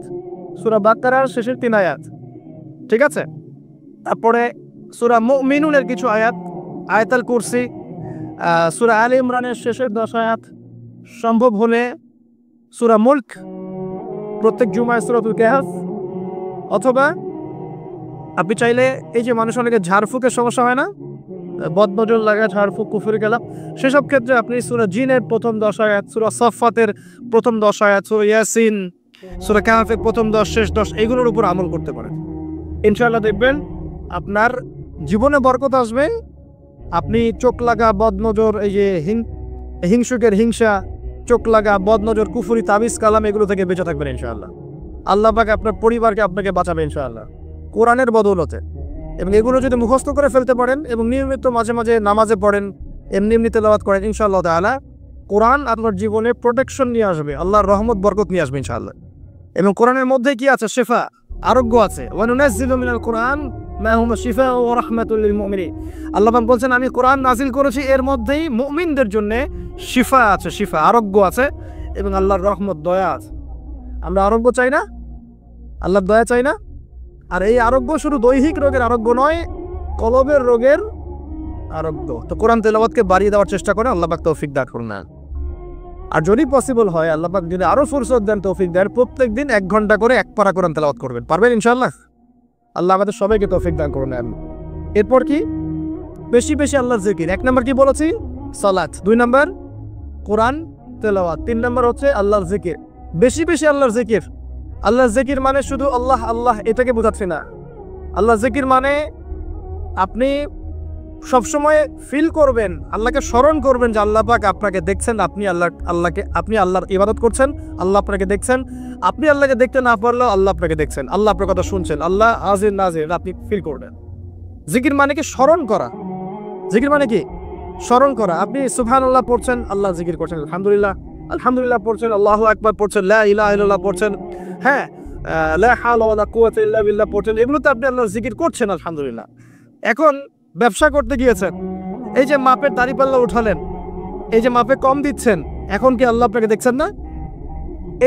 সূরা বাকারার শেষের 3 আয়াত, ঠিক আছে? তারপরে সূরা মুমিনুনের কিছু আয়াত, আয়াতুল কুরসি, সূরা আলে ইমরানের শেষের 10 আয়াত, সম্ভব হলে সূরা মুলক, প্রত্যেক জুমায় সূরাতুল কাহফ, অথবা আপনি চাইলে এই যে মানুষ অনেকে ঝাড়ফুঁকের সমস্যা হয় না, বদনজর লাগা, ঝাড়ফুঁক, কুফরি গেলাম, সেসব ক্ষেত্রে আপনি সূরা জিনের প্রথম 10 আয়াত, সূরা সাফফাতের প্রথম 10 আয়াত, সূরা ইয়াসিন, সূরা কাহফের প্রথম 10, শেষ 10, এগুলোর উপর আমল করতে পারেন। ইনশাআল্লাহ দেখবেন আপনার জীবনে বরকত আসবে। আপনি চোখ লাগা, বদনজর, এই যে হিংসুকের হিংসা, চোখ লাগা, বদনজর, কুফরি, তাবিজ, কালাম, এগুলো থেকে বেঁচে থাকবেন ইনশাআল্লাহ। আল্লাহ পাক আপনার পরিবারকে আপনাকে বাঁচাবে ইনশাআল্লাহ কোরআনের বদৌলতে। এবং এগুলো যদি মুখস্থ করে ফেলতে পারেন এবং নিয়মিত মাঝে মাঝে নামাজে পড়েন, এমনি এমনি তেলাওয়াত করেন ইনশাআল্লাহ তাআলা কোরআন আপনার জীবনে প্রোটেকশন নিয়ে আসবে, আল্লাহর রহমত বরকত নিয়ে আসবে ইনশাআল্লাহ। এবং কোরআনের মধ্যে কি আছে? শিফা, আরোগ্য আছে। ওয়া নুনাজ্জিলু মিনাল কোরআন মা হুয়া শিফাউ ওয়া রাহমাতুল লিল মুমিনিন। আল্লাহ পাক বলছেন আমি কোরআন নাজিল করেছি, এর মধ্যেই মুমিনদের জন্য শিফা আছে, শিফা আরোগ্য আছে এবং আল্লাহর রহমত দয়া আছে। আমরা আরোগ্য চাই না? আল্লাহর দয়া চাই না? আর এই আরোগ্য শুধু দৈহিক রোগের আরোগ্য নয়, কলবের রোগের আরোগ্য। তো কোরআন তেলাওয়াতকে বাড়িয়ে দেওয়ার চেষ্টা করেন, আল্লাহ পাক তৌফিক দান করুন। আর যদি পসিবল হয়, আল্লাহ পাক যদি আরো ফুরসত দেন, তৌফিক দেন, প্রত্যেক দিন 1 ঘন্টা করে 1 পারা কোরআন তেলাওয়াত করবেন। পারবেন ইনশাআল্লাহ? আল্লাহ আমাদের সবাইকে তৌফিক দান করুন। এরপর কি? বেশি বেশি আল্লাহর জিকির। 1 নম্বর কি বলেছি? সালাত। 2 নম্বর কোরআন তেলাওয়াত। 3 নম্বর হচ্ছে আল্লাহর জিকির। বেশি বেশি আল্লাহর জিকির। আল্লাহর জিকির মানে শুধু আল্লাহ আল্লাহ এটাকে বোঝাচ্ছে না। আল্লাহর জিকির মানে আপনি সবসময় ফিল করবেন, আল্লাহকে স্মরণ করবেন যে আল্লাহ পাক আপনাকে দেখছেন, আপনি আল্লাহর ইবাদত করছেন, আল্লাহ আপনাকে দেখছেন। আপনি আল্লাহকে দেখতে না পারলেও আল্লাহ আপনাকে দেখছেন, আল্লাহ আপনার কথা শুনছেন, আল্লাহ হাজির নাজির, আপনি ফিল করবেন। জিকির মানে কি? স্মরণ করা। জিকির মানে কি? স্মরণ করা। আপনি সুবহানাল্লাহ পড়ছেন, আল্লাহ জিকির করছেন, আলহামদুলিল্লাহ আলহামদুলিল্লাহ পড়ছেন, আল্লাহু আকবার পড়ছেন, লা ইলাহা ইল্লাল্লাহ পড়ছেন, হ্যাঁ, লা হাওলা ওয়ালা কুওয়াতা ইল্লা বিল্লাহ পড়ছেন, এগুলো তো আপনি আল্লাহর জিকির করছেন, আলহামদুলিল্লাহ। এখন ব্যবসা করতে গিয়েছেন, এই যে মাপের দাঁড়িপাল্লা উঠালেন, এই যে মাপে কম দিচ্ছেন, এখন কি আল্লাহ আপনাকে দেখছেন না?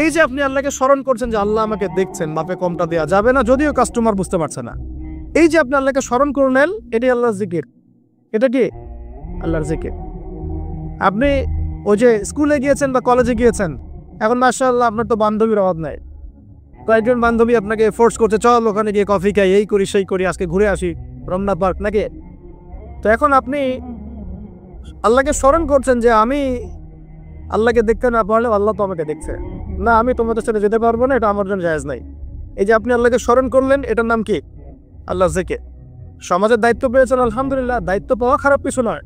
এই যে আপনি আল্লাহকে স্মরণ করছেন যে আল্লাহ আমাকে দেখছেন, মাপে কমটা দেওয়া যাবে না, যদিও কাস্টমার বুঝতে পারছে না। এই যে আপনি আল্লাহকে স্মরণ করলেন, এটাই আল্লাহর জিকির। এটা কি? আল্লাহর জিকির। আপনি ওই যে স্কুলে গিয়েছেন বা কলেজে গিয়েছেন, এখন মাশাআল্লাহ আপনার তো বান্ধবীর অভাব নাই, কয়েকজন বান্ধবী আপনাকে ফোর্স করছে, চল ওখানে গিয়ে কফি খাই, এই করি সেই করি, আজকে ঘুরে আসি রমনা পার্ক নাকি। তো এখন আপনি আল্লাহকে স্মরণ করছেন যে আমি আল্লাহকে দেখতে না পারলে আল্লাহ তো আমাকে দেখছে না, আমি তোমাদের সাথে যেতে পারবো না, এটা আমার জন্য জায়েজ নাই। এই যে আপনি আল্লাহকে স্মরণ করলেন, এটার নাম কি? আল্লাহর জিকির। সমাজের দায়িত্ব পেয়েছেন, আলহামদুলিল্লাহ, দায়িত্ব পাওয়া খারাপ কিছু নয়,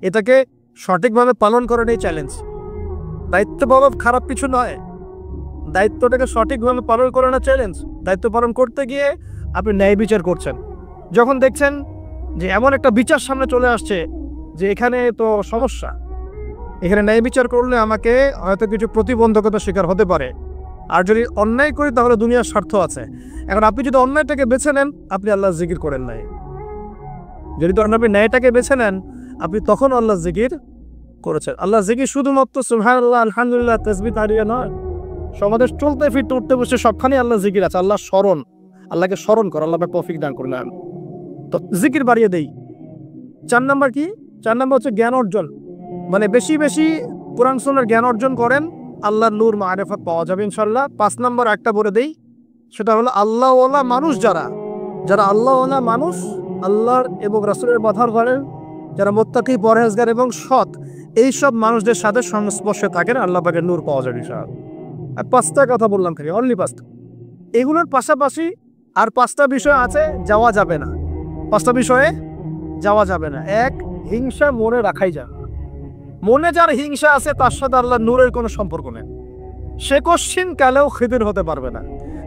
এটাকে সঠিকভাবে পালন করাটাই চ্যালেঞ্জ। দায়িত্ব পাওয়া খারাপ কিছু নয়, দায়িত্বটাকে সঠিকভাবে পালন করানো চ্যালেঞ্জ। দায়িত্ব পালন করতে গিয়ে আপনি ন্যায় বিচার করছেন, যখন দেখছেন যে এমন একটা বিচার সামনে চলে আসছে যে এখানে তো সমস্যা, এখানে ন্যায় বিচার করলে আমাকে হয়তো কিছু প্রতিবন্ধকতার শিকার হতে পারে, আর যদি অন্যায় করি তাহলে দুনিয়ার স্বার্থ আছে। এখন আপনি যদি অন্যায়টাকে বেছে নেন, আপনি আল্লাহর জিকির করেন নাই। যদি তখন আপনি ন্যায়টাকে বেছে নেন, আপনি তখন আল্লাহর জিকির করেছেন। আল্লাহর জিকির শুধুমাত্র সুবহানাল্লাহ আলহামদুলিল্লাহ তাসবিহ তাহলিয়া নয়, সমাজের চলতে ফিরতে উঠতে বসে সবখানে আল্লাহর জিকির আছে। আল্লাহ স্মরণ, আল্লাহকে স্মরণ কর, আল্লাহ তৌফিক দান করুন। তো জিকির বাড়িয়ে দেই। 4 নম্বর কি? 4 নম্বর হচ্ছে জ্ঞান অর্জন। মানে বেশি বেশি কোরআন সুন্নাহর জ্ঞান অর্জন করেন, আল্লাহর নূর মারিফাত পাওয়া যাবে ইনশাআল্লাহ। 5 নম্বর একটা বলে দেই, সেটা হলো আল্লাহওয়ালা মানুষ, যারা আল্লাহওয়ালা মানুষ, আল্লাহর এবং রাসূলের কথার ধরেন, যারা মুত্তাকি, পরহেজগার এবং সৎ, এই সব মানুষদের সাথে সংস্পর্শে থাকেন, আল্লাহ পাকের নূর পাওয়া যাবে ইনশাআল্লাহ। আর 5টা কথা বললাম খালি, অনলি 5টা। এগুলোর পাশাপাশি আর 5টা বিষয় আছে, যাওয়া যাবে না। 5টা বিষয়ে যাওয়া যাবে না। 1, হিংসা মনে রাখাই যাবে না। মনে যার হিংসা আছে, তার সাথে আল্লাহ নূরের কোনো সম্পর্ক নেই। সে কোশ্চিন কালেও খিদির হতে পারবে না।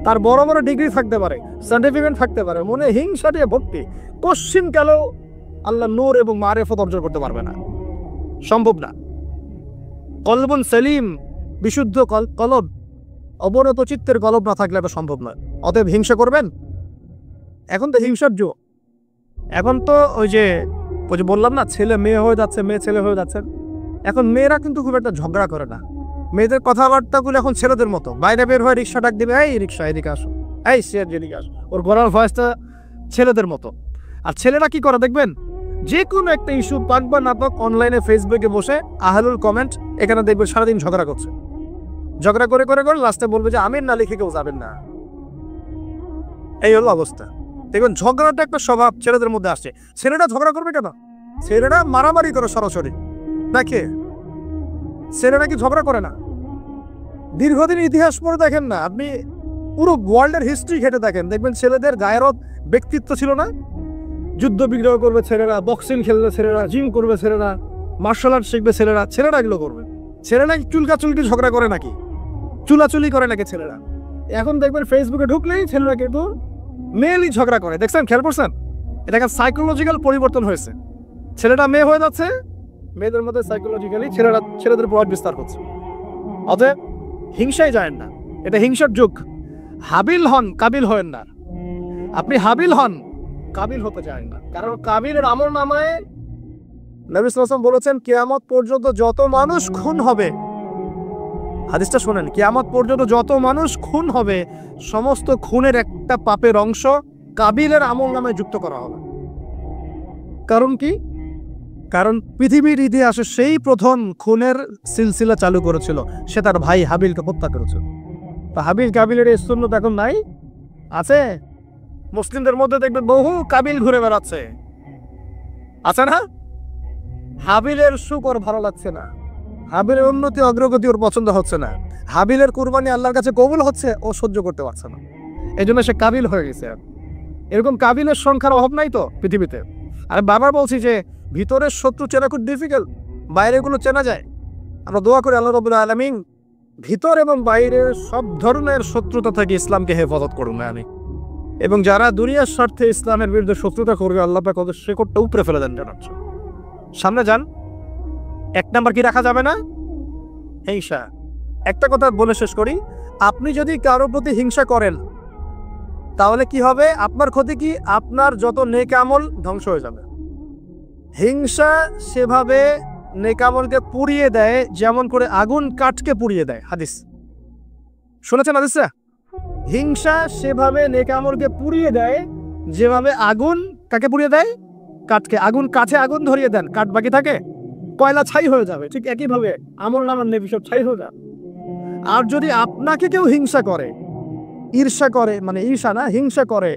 তার বড় বড় ডিগ্রি থাকতে পারে, সার্টিফিকেট থাকতে পারে, মনে হিংসা দিয়ে ভর্তি, কোশ্চিন কালেও আল্লাহ নূর এবং মারিফত অর্জন করতে পারবে না, সম্ভব না। কলবুন সেলিম, বিশুদ্ধ কলব, অবনত চিত্তের কলব না থাকলে এটা সম্ভব নয়। অতএব হিংসা করবেন? এখন তো হিংসার যুগ। এখন তো ওই যে বললাম না, ছেলে মেয়ে হয়ে যাচ্ছে, মেয়ে ছেলে হয়ে যাচ্ছে। এখন মেয়েরা কিন্তু খুব একটা ঝগড়া করে না, মেয়েদের কথাবার্তাগুলো এখন ছেলেদের মতো। বাইরে বের হয়ে রিক্সা ডাক দিবে, এই রিক্সা এদিকে আসো, এই শেয়ার এদিকে আসো, ওর গলার ভয়েসটা ছেলেদের মতো। আর ছেলেরা কি করে দেখবেন, যে কোনো একটা ইস্যু পাক বা না পাক, অনলাইনে ফেসবুকে বসে আহলুল কমেন্ট, এখানে দেখবেন সারাদিন ঝগড়া করছে। ঝগড়া করে করে করে লাস্টে বলবে যে আমির না লিখে কেউ যাবেন না। এই হলো অবস্থা। দেখবেন ঝগড়াটা একটা স্বভাব ছেলেদের মধ্যে আসছে। ছেলেরা ঝগড়া করবে কেন? ছেলেরা মারামারি করে সরাসরি, দেখে ছেলেরা কি ঝগড়া করে না? দীর্ঘদিন ইতিহাস পড়ে দেখেন না আপনি, পুরো ওয়ার্ল্ডের হিস্ট্রি ঘেটে দেখেন, দেখবেন ছেলেদের গায়েরত ব্যক্তিত্ব ছিল না। যুদ্ধ বিগ্রহ করবে ছেলেরা, বক্সিং খেলবে ছেলেরা, জিম করবে ছেলেরা, মার্শাল আর্ট শিখবে ছেলেরা, ছেলেরা এগুলো করবে। ছেলেরা কি চুলকাচুলকি ঝগড়া করে নাকি? চুলাচুলি করে নাকি ছেলেরা? এখন দেখবেন ফেসবুকে ঢুকলেই ছেলেরা কিন্তু মেয়েলি ঝগড়া করে। দেখছেন, খেয়াল করছেন? এটা একটা সাইকোলজিক্যাল পরিবর্তন হয়েছে। ছেলেটা মেয়ে হয়ে যাচ্ছে, মেয়েদের মধ্যে সাইকোলজিক্যালি ছেলেদের প্রভাব বিস্তার হচ্ছে। অতএব হিংসায় যায় না, এটা হিংসার যুগ। হাবিল হন, কাবিল হন না। আপনি হাবিল হন, কাবিল হতে চান না। কারণ কাবিলের আমলনামায় নবী সাল্লাল্লাহু আলাইহি ওয়াসাল্লাম বলেছেন কিয়ামত পর্যন্ত যত মানুষ খুন হবে, হাদিসটা শুনেন, কিয়ামত পর্যন্ত যত মানুষ খুন হবে সমস্ত খুনের একটা পাপের অংশ কাবিলের আমলনামায় যুক্ত করা হবে। কারণ কি? কারণ পৃথিবীর ইতিহাসে সেই প্রথম খুনের সিলসিলা চালু করেছিল, সে তার ভাই হাবিলকে হত্যা করেছিল। তা হাবিল কাবিলের এই সুন্নাত এখন নাই? আছে। মুসলিমদের মধ্যে দেখবেন বহু কাবিল ঘুরে বেড়াচ্ছে, আছে না? হাবিলের সুখ ওর ভালো লাগছে না, হাবিলের উন্নতি অগ্রগতি ওর পছন্দ হচ্ছে না, হাবিলের কুরবানি আল্লাহর কাছে কবুল হচ্ছে, ও সহ্য করতে পারছে না, এই জন্য সে কাবিল হয়ে গেছে। এরকম কাবিলের সংখ্যার অভাব নাই তো পৃথিবীতে। আর বারবার বলছি যে ভিতরের শত্রু চেনা খুব ডিফিকাল্ট, বাইরেগুলো চেনা যায়। আমরা দোয়া করি আল্লাহ রাব্বুল আলামিন ভিতর এবং বাইরের সব ধরনের শত্রুতা থেকে ইসলামকে হেফাজত করুন আমি, এবং যারা দুনিয়ার স্বার্থে ইসলামের বিরুদ্ধে শত্রুতা করবে আল্লাহ পাক ওদের শেকড়টা উপরে ফেলে দেন। জানাচ্ছ সামনে যান। 1 নাম্বার কি রাখা যাবে না? হিংসা। একটা কথা বলে শেষ করি, আপনি যদি কারো প্রতি হিংসা করেন তাহলে কি হবে? আপনার ক্ষতি কি? আপনার যত নেক আমল ধ্বংস হয়ে যাবে। হিংসা সেভাবে নেক আমলকে পুড়িয়ে দেয় যেমন করে আগুন কাঠকে পুড়িয়ে দেয়। হাদিস শুনেছেন হাদিসে? হিংসা সেভাবে নেক আমলকে পুড়িয়ে দেয় যেভাবে আগুন কাকে পুড়িয়ে দেয়? কাঠকে। আগুন কাঠে আগুন ধরিয়ে দেন, কাঠ বাকি থাকে, কয়লা ছাই হয়ে যাবে। ঠিক একইভাবে আমল নামার নেবি সব ছাই হয়ে যাবে। আর যদি আপনাকে কেউ হিংসা করে, ঈর্ষা করে, মানে ঈর্ষা না, হিংসা করে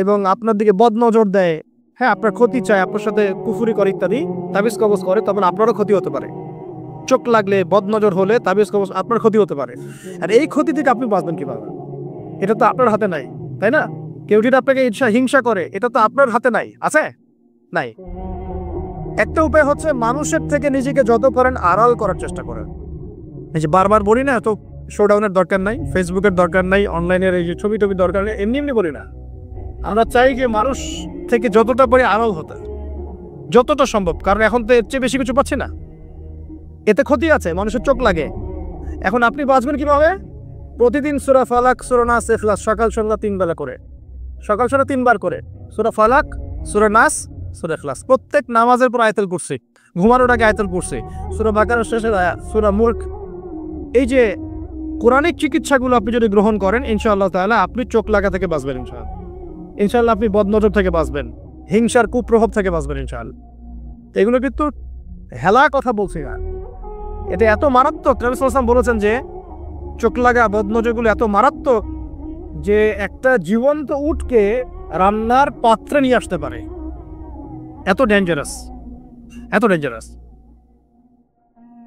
এবং আপনার দিকে বদনজর দেয়, হ্যাঁ আপনার ক্ষতি চায়, আপনার সাথে কুফুরি করে ইত্যাদি, তাবিজ কবজ করে, তখন আপনারও ক্ষতি হতে পারে। চোখ লাগলে, বদনজর হলে, তাবিজ কবজ, আপনার ক্ষতি হতে পারে। আর এই ক্ষতি থেকে আপনি বাঁচবেন কিভাবে? এটা তো আপনার হাতে নাই, তাই না? কেউ যদি আপনাকে হিংসা করে, এটা তো আপনার হাতে নাই, আছে? নাই। একটা উপায় হচ্ছে মানুষের থেকে নিজেকে যত পারেন আড়াল করার চেষ্টা করেন। এই যে বারবার বলি না, তো শোডাউনের দরকার নাই, ফেসবুকের দরকার নাই, অনলাইনের এই যে ছবি টবি দরকার নেই, এমনি এমনি বলি না। আমরা চাই যে মানুষ থেকে যতটা পারি আড়াল হতে, যতটা সম্ভব। কারণ এখন তো এর চেয়ে বেশি কিছু পাচ্ছি না, এতে ক্ষতি আছে, মানুষের চোখ লাগে। এখন আপনি বাঁচবেন কিভাবে? প্রতিদিন সূরা ফালাক, সূরা নাস, ইখলাস সকাল সন্ধ্যা 3 বেলা করে, সকাল সন্ধ্যা 3 বার করে সূরা ফালাক, সূরা নাস, সূরা ইখলাস। প্রত্যেক নামাজের পর আয়াতুল কুরসি, ঘুমানোর আগে আয়াতুল কুরসি, সূরা বাকারার শেষের আয়াত, সূরা মুলক। এই যে কোরআনিক চিকিৎসাগুলো আপনি যদি গ্রহণ করেন ইনশাআল্লাহ তাআলা আপনি চোখ লাগা থেকে বাঁচবেন। ইনশাআল্লাহ আপনি বদনজর থেকে বাঁচবেন, হিংসার কুপ্রভাব থেকে বাঁচবেন ইনশাআল্লাহ। এগুলো কিন্তু হেলা কথা বলছি না, এটা এত মারাত্মক। নবী সাল্লাল্লাহু আলাইহি ওয়াসাল্লাম বলেছেন যে চোখ লাগা বদনজরগুলো এত মারাত্মক যে একটা জীবন্ত উটকে রান্নার পাত্রে নিয়ে আসতে পারে। এত ডেঞ্জারাস, এত ডেঞ্জারাস।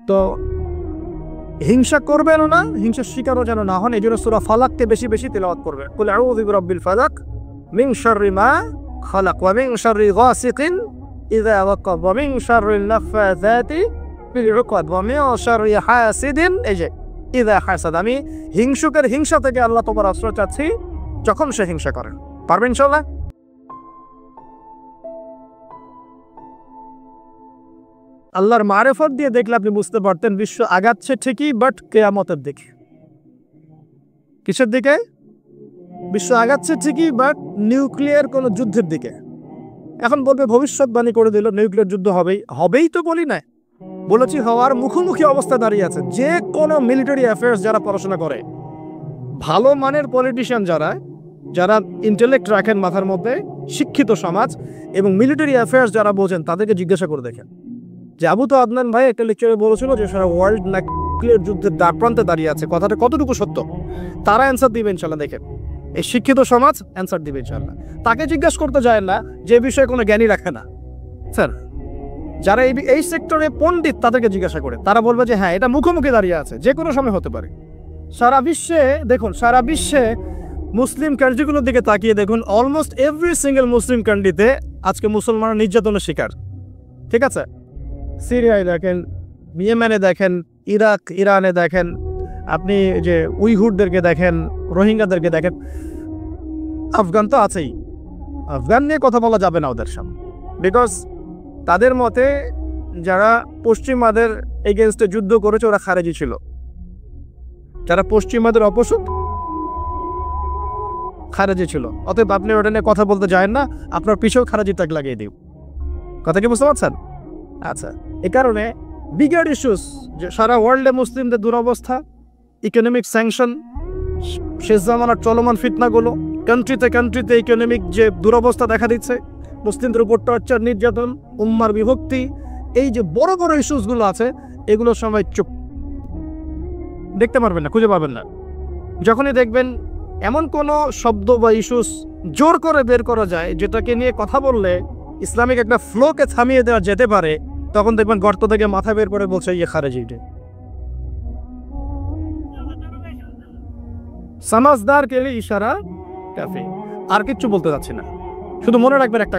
তো হিংসা করবেনও না, হিংসার শিকারও যেন না হন। এই জন্য সূরা ফালাককে বেশি বেশি তিলাওয়াত করবেন। কুল আউযু বিরাব্বিল ফালাক মিন শাররি মা খালাক ওয়া মিন শাররি গাসিকিন ইযা ওয়াকাব ওয়া মিন শাররিন নাফাযাতি ফিল উকাদ ওয়া মিন শাররি হাসিদিন ইযা হাসাদ। আমি হিংসুকের হিংসা থেকে আল্লাহ তোমার আশ্রয় চাচ্ছি যখন সে হিংসা করে। পারবেন ইনশাআল্লাহ? আল্লাহর মারিফত দিয়ে দেখলে আপনি বুঝতে পারতেন বিশ্ব আগাচ্ছে ঠিকই, বাট কিয়ামতের দিকে। কিসের দিকে? বিশ্ব আগাচ্ছে ঠিকই, বাট নিউক্লিয়ার কোন যুদ্ধের দিকে। এখন বলবে ভবিষ্যৎবাণী করে দিল নিউক্লিয়ার যুদ্ধ হবেই। হবেই তো বলি না, বলেছি হওয়ার মুখোমুখি অবস্থা দাঁড়িয়ে আছে। যে কোনো মিলিটারি অ্যাফেয়ার্স যারা পড়াশোনা করে, ভালো মানের পলিটিশিয়ান যারা, যারা ইন্টেলেক্ট রাখেন মাথার মধ্যে, শিক্ষিত সমাজ এবং মিলিটারি অ্যাফেয়ার্স যারা বোঝেন, তাদেরকে জিজ্ঞাসা করে দেখেন যে আবু তো আদনান ভাই একটা লেকচারে বলেছিল যে সারা ওয়ার্ল্ড নিউক্লিয়ার যুদ্ধের দ্বারপ্রান্তে দাঁড়িয়ে আছে, কথাটা কতটুকু সত্য? তারা অ্যান্সার দিবে ইনশাল্লাহ। দেখেন এই শিক্ষিত সমাজ অ্যান্সার দিবে ইনশাল্লাহ। তাকে জিজ্ঞাসা করতে যায় না যে বিষয়ে কোনো জ্ঞানী রাখে না। স্যার যারা এই সেক্টরে পণ্ডিত তাদেরকে জিজ্ঞাসা করে, তারা বলবে যে হ্যাঁ এটা মুখোমুখি দাঁড়িয়ে আছে, যে কোনো সময় হতে পারে। সারা বিশ্বে দেখুন, সারা বিশ্বে মুসলিম কান্ট্রিগুলোর দিকে তাকিয়ে দেখুন, অলমোস্ট এভরি সিঙ্গেল মুসলিম কান্ট্রিতে আজকে মুসলমানরা নির্যাতনের শিকার। ঠিক আছে? সিরিয়ায় দেখেন, ইয়েমেনে দেখেন, ইরাক ইরানে দেখেন, আপনি যে উইঘুরদেরকে দেখেন, রোহিঙ্গাদেরকে দেখেন, আফগান তো আছেই। আফগান নিয়ে কথা বলা যাবে না ওদের সামনে, বিকজ তাদের মতে যারা পশ্চিমাদের এগেনস্টে যুদ্ধ করেছে ওরা খারেজি ছিল। যারা পশ্চিমাদের অপোজিট খারেজি ছিল। অতএব আপনি ওটা নিয়ে কথা বলতে যায় না, আপনার পিছেও খারেজি ট্যাগ লাগিয়ে দিই। কথা কি বুঝতে পারছেন? আচ্ছা, এ কারণে বিগার ইস্যুস যে সারা ওয়ার্ল্ডে মুসলিমদের দুরবস্থা, ইকোনমিক স্যাংশন, শেষ জামানার চলমান ফিতনাগুলো, কান্ট্রিতে ইকোনমিক যে দুরবস্থা দেখা দিচ্ছে, মুসলিমদের উপর টর্চার, নির্যাতন, উম্মার বিভক্তি, এই যে বড় বড় ইস্যুসগুলো আছে এগুলোর সময় চুপ, দেখতে পারবেন না, খুঁজে পাবেন না। যখনই দেখবেন এমন কোনো শব্দ বা ইস্যুস জোর করে বের করা যায় যেটাকে নিয়ে কথা বললে ইসলামিক একটা ফ্লোকে থামিয়ে দেওয়া যেতে পারে, তখন দেখবেন গর্ত থেকে মাথা বের করে বলছে ইয়ে খারেজি। সমাজদার কে লিয়ে ইশারা কাফি। আর কিচ্ছু বলতে যাচ্ছি না, শুধু মনে রাখবেন একটা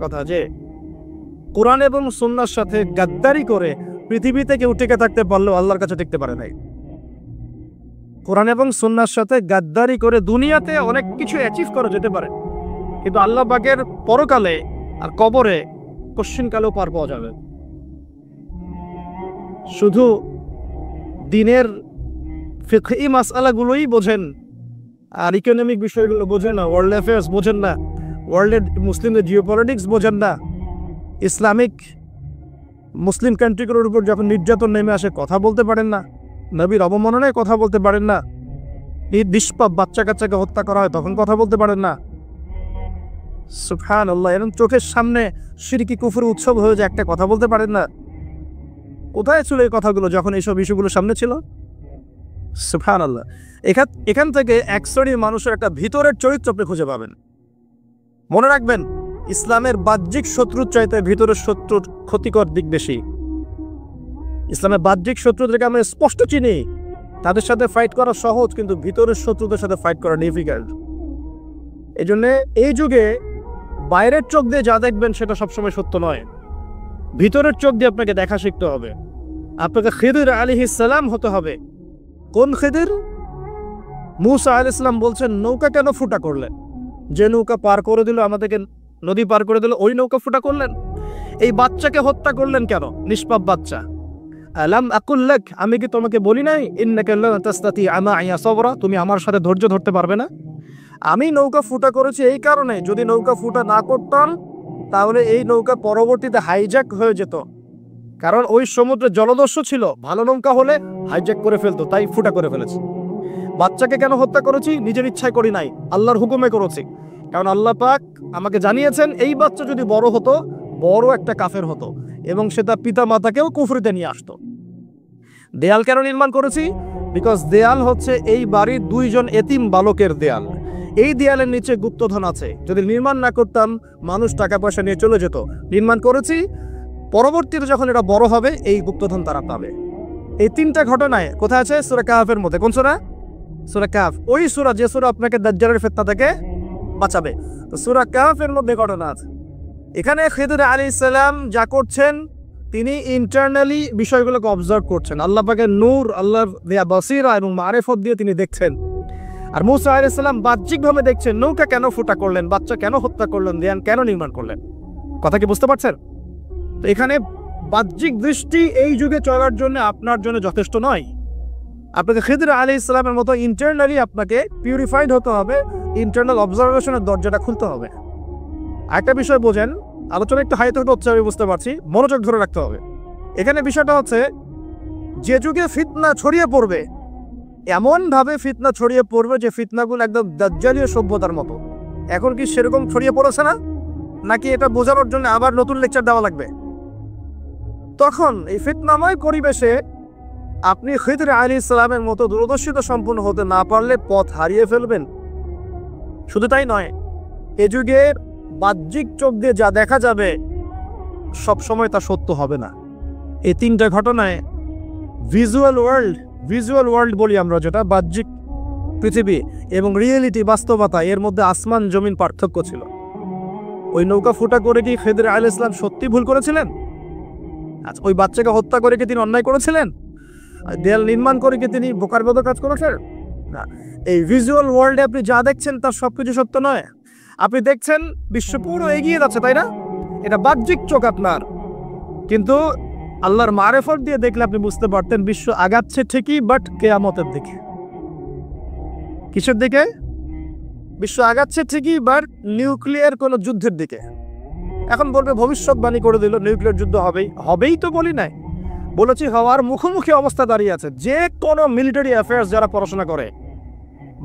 কথা যে কোরআন এবং সুন্নাহর সাথে গাদ্দারি করে পৃথিবীতে কেউ টিকে থাকতে পারলেও আল্লাহর কাছে টিকতে পারে নাই। কোরআন এবং সুন্নাহর সাথে গাদ্দারি করে দুনিয়াতে অনেক কিছু অ্যাচিভ করা যেতে পারে, কিন্তু আল্লাহ পাকের পরকালে আর কবরে কশ্চিনকালেও পার পাওয়া যাবে। শুধু দিনের ফিকহি মাসআলাগুলোই বোঝেন আর ইকোনমিক বিষয়গুলো বোঝেন না, ওয়ার্ল্ড অ্যাফেয়ার্স বোঝেন না, ওয়ার্ল্ডের মুসলিমদের জিওপলিটিক্স বোঝেন না, ইসলামিক মুসলিম কান্ট্রিগুলোর উপর যখন নির্যাতন নেমে আসে কথা বলতে পারেন না, নবীর অবমাননায় কথা বলতে পারেন না, নিষ্পাপ বাচ্চা কাচ্চাকে হত্যা করা হয় তখন কথা বলতে পারেন না। সুবহানাল্লাহ, এরকম চোখের সামনে শিরকি কুফর উৎসব হয়ে যায়, একটা কথা বলতে পারেন না। কোথায় ছিল এই কথাগুলো যখন এইসব ইস্যুগুলো সামনে ছিল? সুবহানাল্লাহ। এখান থেকে এক শ্রেণীর মানুষের একটা ভিতরের চরিত্র আপনি খুঁজে পাবেন। মনে রাখবেন, ইসলামের বাহ্যিক শত্রুর চাইতে ভিতরের শত্রুর ক্ষতিকর দিক বেশি। ইসলামের বাহ্যিক শত্রুদেরকে আমরা স্পষ্ট চিনি, তাদের সাথে ফাইট করা সহজ, কিন্তু ভিতরের শত্রুদের সাথে ফাইট করা ডিফিকাল্ট। এই জন্য এই যুগে বাইরের চোখ দিয়ে যা দেখবেন সেটা সবসময় সত্য নয়, ভিতরের চোখ দিয়ে আপনাকে দেখা শিখতে হবে। আপনাকে খিদির আলাইহিস সালাম হতে হবে। কোন খিদির? মুসা আলাইহিস সালাম বলছেন নৌকা কেন ফুটা করলেন? যে নৌকা পার করে দিল, আমাদেরকে নদী পার করে দিল, ওই নৌকা ফুটা করলেন। এই বাচ্চাকে হত্যা করলেন কেন? নিষ্পাপ বাচ্চা। আলাম আকুল লাক, আমি কি তোমাকে বলি নাই ইন্নাকা লা তাসতাতি মা'ইয়া সাবরা, তুমি আমার সাথে ধৈর্য ধরতে পারবে না? আমি নৌকা ফুটা করেছি এই কারণে, যদি নৌকা ফুটা না করতাম তাহলে এই নৌকা পরবর্তীতে হাইজ্যাক হয়ে যেত, কারণ ওই সমুদ্রে জলদস্যু ছিল, ভালো নৌকা হলে হাইজ্যাক করে ফেলতো, তাই ফুটা করে ফেলেছি। বাচ্চাকে কেন হত্যা করেছি? নিজের ইচ্ছায় করি নাই, আল্লাহর হুকুমে করেছি, কারণ আল্লাহ পাক আমাকে জানিয়েছেন এই বাচ্চা যদি বড় হতো, বড় একটা কাফের হতো এবং সে তার পিতা মাতাকেও কুফরিতে নিয়ে আসতো। দেয়াল কেন নির্মাণ করেছি? বিকজ দেয়াল হচ্ছে এই বাড়ির দুইজন এতিম বালকের দেয়াল। এই দেয়ালের নিচে গুপ্তধন আছে, যদি নির্মাণ না করতাম মানুষ টাকা পয়সা নিয়ে চলে যেত। নির্মাণ করেছি, পরবর্তীতে যখন এটা বড় হবে এই গুপ্তধন তারা পাবে। এই তিনটা ঘটনায় কোথায় আছে? সূরা কাহফের মধ্যে। কোন সূরা? সূরা কাহফ, ওই সূরা যে সূরা আপনাকে দাজ্জালের ফিতনা থেকে বাঁচাবে। তো সূরা কাহফের মধ্যে ঘটনা আছে। এখানে খিদির আলাইহিস সালাম যা করছেন, তিনি ইন্টারনালি বিষয়গুলোকে অবজার্ভ করছেন। আল্লাহ পাকের নূর, আল্লাহর দেয়া বসিরা এবং মারিফত দিয়ে তিনি দেখছেন। আর মুসা আলাইহিস সালাম বাহ্যিকভাবে দেখছেন নৌকা কেন ফুটা করলেন, বাচ্চা কেন হত্যা করলেন, দেয়াল কেন নির্মাণ করলেন। কথা কি বুঝতে পারছেন? তো এখানে বাহ্যিক দৃষ্টি এই যুগে চলার জন্য আপনার জন্য যথেষ্ট নয়। আপনাকে খিদির আলাইহিস সালামের মতো ইন্টারনালি আপনাকে পিউরিফাইড হতে হবে, ইন্টারনাল অবজারভেশনের দরজাটা খুলতে হবে। একটা বিষয় বোঝেন, আলোচনা একটু হাইতে হচ্ছে আমি বুঝতে পারছি, মনোযোগ ধরে রাখতে হবে। এখানে বিষয়টা হচ্ছে, যে যুগে ফিতনা ছড়িয়ে পড়বে, এমনভাবে ফিতনা ছড়িয়ে পড়বে যে ফিতনাগুলো একদম দাজ্জালীয় সভ্যতার মতো। এখন কি সেরকম ছড়িয়ে পড়েছে না? নাকি এটা বোঝানোর জন্য আবার নতুন লেকচার দেওয়া লাগবে? তখন এই ফিতনাময় পরিবেশে আপনি খিদির আলাইহিস সালামের মতো দূরদর্শিতা সম্পন্ন হতে না পারলে পথ হারিয়ে ফেলবেন। শুধু তাই নয়, এ যুগের বাহ্যিক চোখ দিয়ে যা দেখা যাবে সবসময় তা সত্য হবে না। এই তিনটা ঘটনায় ভিজুয়াল ওয়ার্ল্ড বলি আমরা, যেটা বাহ্যিক পৃথিবী এবং রিয়েলিটি বাস্তবতা, এর মধ্যে আসমান জমিন পার্থক্য ছিল। ওই নৌকা ফুটা করে কি খিদির আলাইহিস সালাম সত্যি ভুল করেছিলেন? আচ্ছা, ওই বাচ্চাকে হত্যা করে কি তিনি অন্যায় করেছিলেন? দেয়াল নির্মাণ করে কি তিনি বোকার মতো কাজ করেছেন? না। এই ভিজুয়াল ওয়ার্ল্ডে আপনি যা দেখছেন তার সবকিছু সত্য নয়। আপনি দেখছেন বিশ্ব পুরো এগিয়ে যাচ্ছে, তাই না? এটা বাহ্যিক চোখ আপনার, কিন্তু আল্লাহর মারেফত দিয়ে দেখলে আপনি বুঝতে পারতেন বিশ্ব আগাচ্ছে ঠিকই, বাট কিয়ামতের দিকে। কিসের দিকে? বিশ্ব আগাচ্ছে ঠিকই, বাট নিউক্লিয়ার কোনো যুদ্ধের দিকে। এখন বলবে ভবিষ্যৎবাণী করে দিল নিউক্লিয়ার যুদ্ধ হবেই। হবেই তো বলি নাই, বলেছি হওয়ার মুখোমুখি অবস্থা দাঁড়িয়ে আছে। যে কোনো মিলিটারি অ্যাফেয়ার্স যারা পড়াশোনা করে,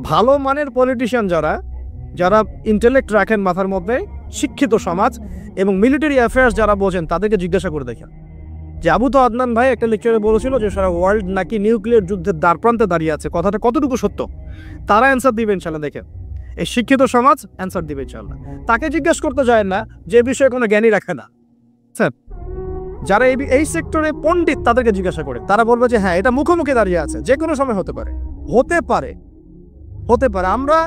ভালো মানের পলিটিশিয়ান যারা ইন্টেলেক্ট রাখেন মাথার মধ্যে, শিক্ষিত সমাজ এবং মিলিটারি অ্যাফেয়ার্স যারা বোঝেন, তাদেরকে জিজ্ঞাসা করে দেখেন যে আবু তো আদনান ভাই একটা লেকচারে বলেছিল যে সারা ওয়ার্ল্ড নাকি নিউক্লিয়ার যুদ্ধের দ্বারপ্রান্তে দাঁড়িয়ে আছে, কথাটা কতটুকু সত্য? তারা অ্যান্সার দিবে ইনশাল্লাহ। দেখেন, এই শিক্ষিত সমাজ অ্যান্সার দিবে ইনশাল্লাহ। তাকে জিজ্ঞেস করতে যায় না যে বিষয়ে কোনো জ্ঞানী রাখে না। স্যার, যারা এই সেক্টরে পণ্ডিত তাদেরকে জিজ্ঞাসা করে, তারা বলবে যে হ্যাঁ এটা মুখোমুখি দাঁড়িয়ে আছে, যে কোনো সময় হতে পারে। আমরা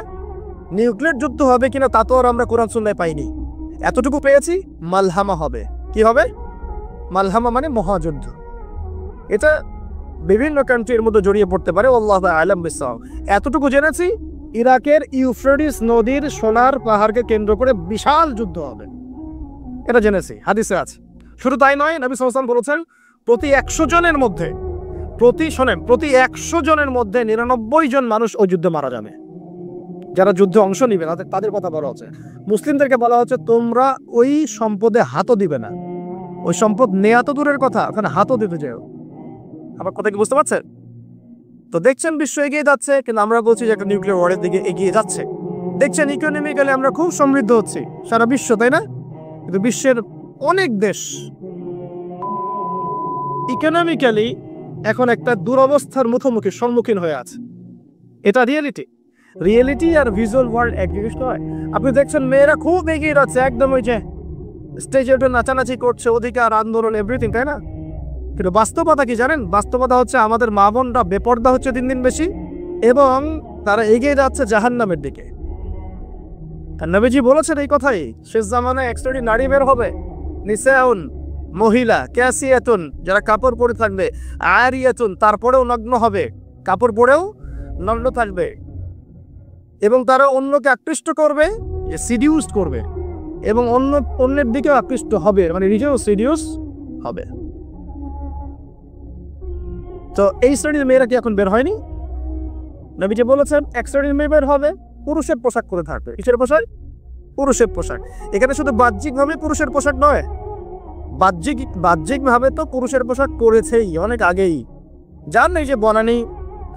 নিউক্লিয়ার যুদ্ধ হবে কিনা তা তো আর আমরা কোরআন সুন্নাহয় পাইনি। এতটুকু পেয়েছি, মালহামা হবে। কি হবে? মালহামা মানে মহাযুদ্ধ। এটা বিভিন্ন কান্ট্রির মধ্যে জড়িয়ে পড়তে পারে, আল্লাহু আ'লাম বিসসাওয়াব। এতটুকু জেনেছি, ইরাকের ইউফ্রেটিস নদীর সোনার পাহাড়কে কেন্দ্র করে বিশাল যুদ্ধ হবে, এটা জেনেছি, হাদিসে আছে। শুধু তাই নয়, নবী সাল্লাল্লাহু আলাইহি ওয়াসাল্লাম বলেছেন প্রতি 100 জনের মধ্যে 99 জন মানুষ ওই যুদ্ধে মারা যাবে। যারা যুদ্ধে অংশ নিবে তাদের কথা বলা হচ্ছে। মুসলিমদেরকে বলা হচ্ছে তোমরা ওই সম্পদে হাতও দিবে না। ওই সম্পদ নেয়া তো দূরের কথা, ওখানে হাতও দিতে যাও। আমার কথা কি বুঝতে পারছেন? তো দেখছেন বিশ্ব এগিয়ে যাচ্ছে, কিন্তু আমরা বলছি যে একটা নিউক্লিয়ার ওয়ারের দিকে এগিয়ে যাচ্ছে। দেখছেন ইকোনমিক্যালি আমরা খুব সমৃদ্ধ হচ্ছি, সারা বিশ্ব, তাই না? কিন্তু বিশ্বের অনেক দেশ ইকোনমিক্যালি এখন একটা দুরবস্থার সম্মুখীন হয়ে আছে। এটা রিয়েলিটি আর ভিজুয়াল ওয়ার্ল্ড এক জিনিস নয়। আপনি দেখছেন মেয়েরা খুব এগিয়ে যাচ্ছে, একদম ওই যে স্টেজে উঠে নাচানাচি করছে, অধিকার আন্দোলন এভরিথিং, তাই না? কিন্তু বাস্তবতা কি জানেন? বাস্তবতা হচ্ছে আমাদের মা বোনরা বেপর্দা হচ্ছে দিন দিন বেশি, এবং তারা এগিয়ে যাচ্ছে জাহান্নামের দিকে। আর নবীজি বলেছেন এই কথাই, শেষ জামানায় এক শ্রেণীর নারী বের হবে, নিসাউন, মহিলা, ক্যাসিয়াতুন, যারা কাপড় পরে থাকবে, আরিয়াতুন, তারপরেও নগ্ন হবে, কাপড় পরেও নগ্ন থাকবে, এবং তারা অন্যকে আকৃষ্ট করবে, সিডিউস করবে, এবং অন্যের দিকেও আকৃষ্ট হবে, মানে নিজেও সিডিউস হবে। তো এই শ্রেণীর মেয়েরা কি এখন বের হয়নি? নবীজি বলেছেন এক শ্রেণীর মেয়ে বের হবে, পুরুষের পোশাক পরে থাকবে। কিসের পোশাক? পুরুষের পোশাক। এখানে শুধু বাহ্যিকভাবে পুরুষের পোশাক নয়, বাহ্যিকভাবে তো পুরুষের পোশাক পরেছেই অনেক আগেই। যান এই যে বনানী,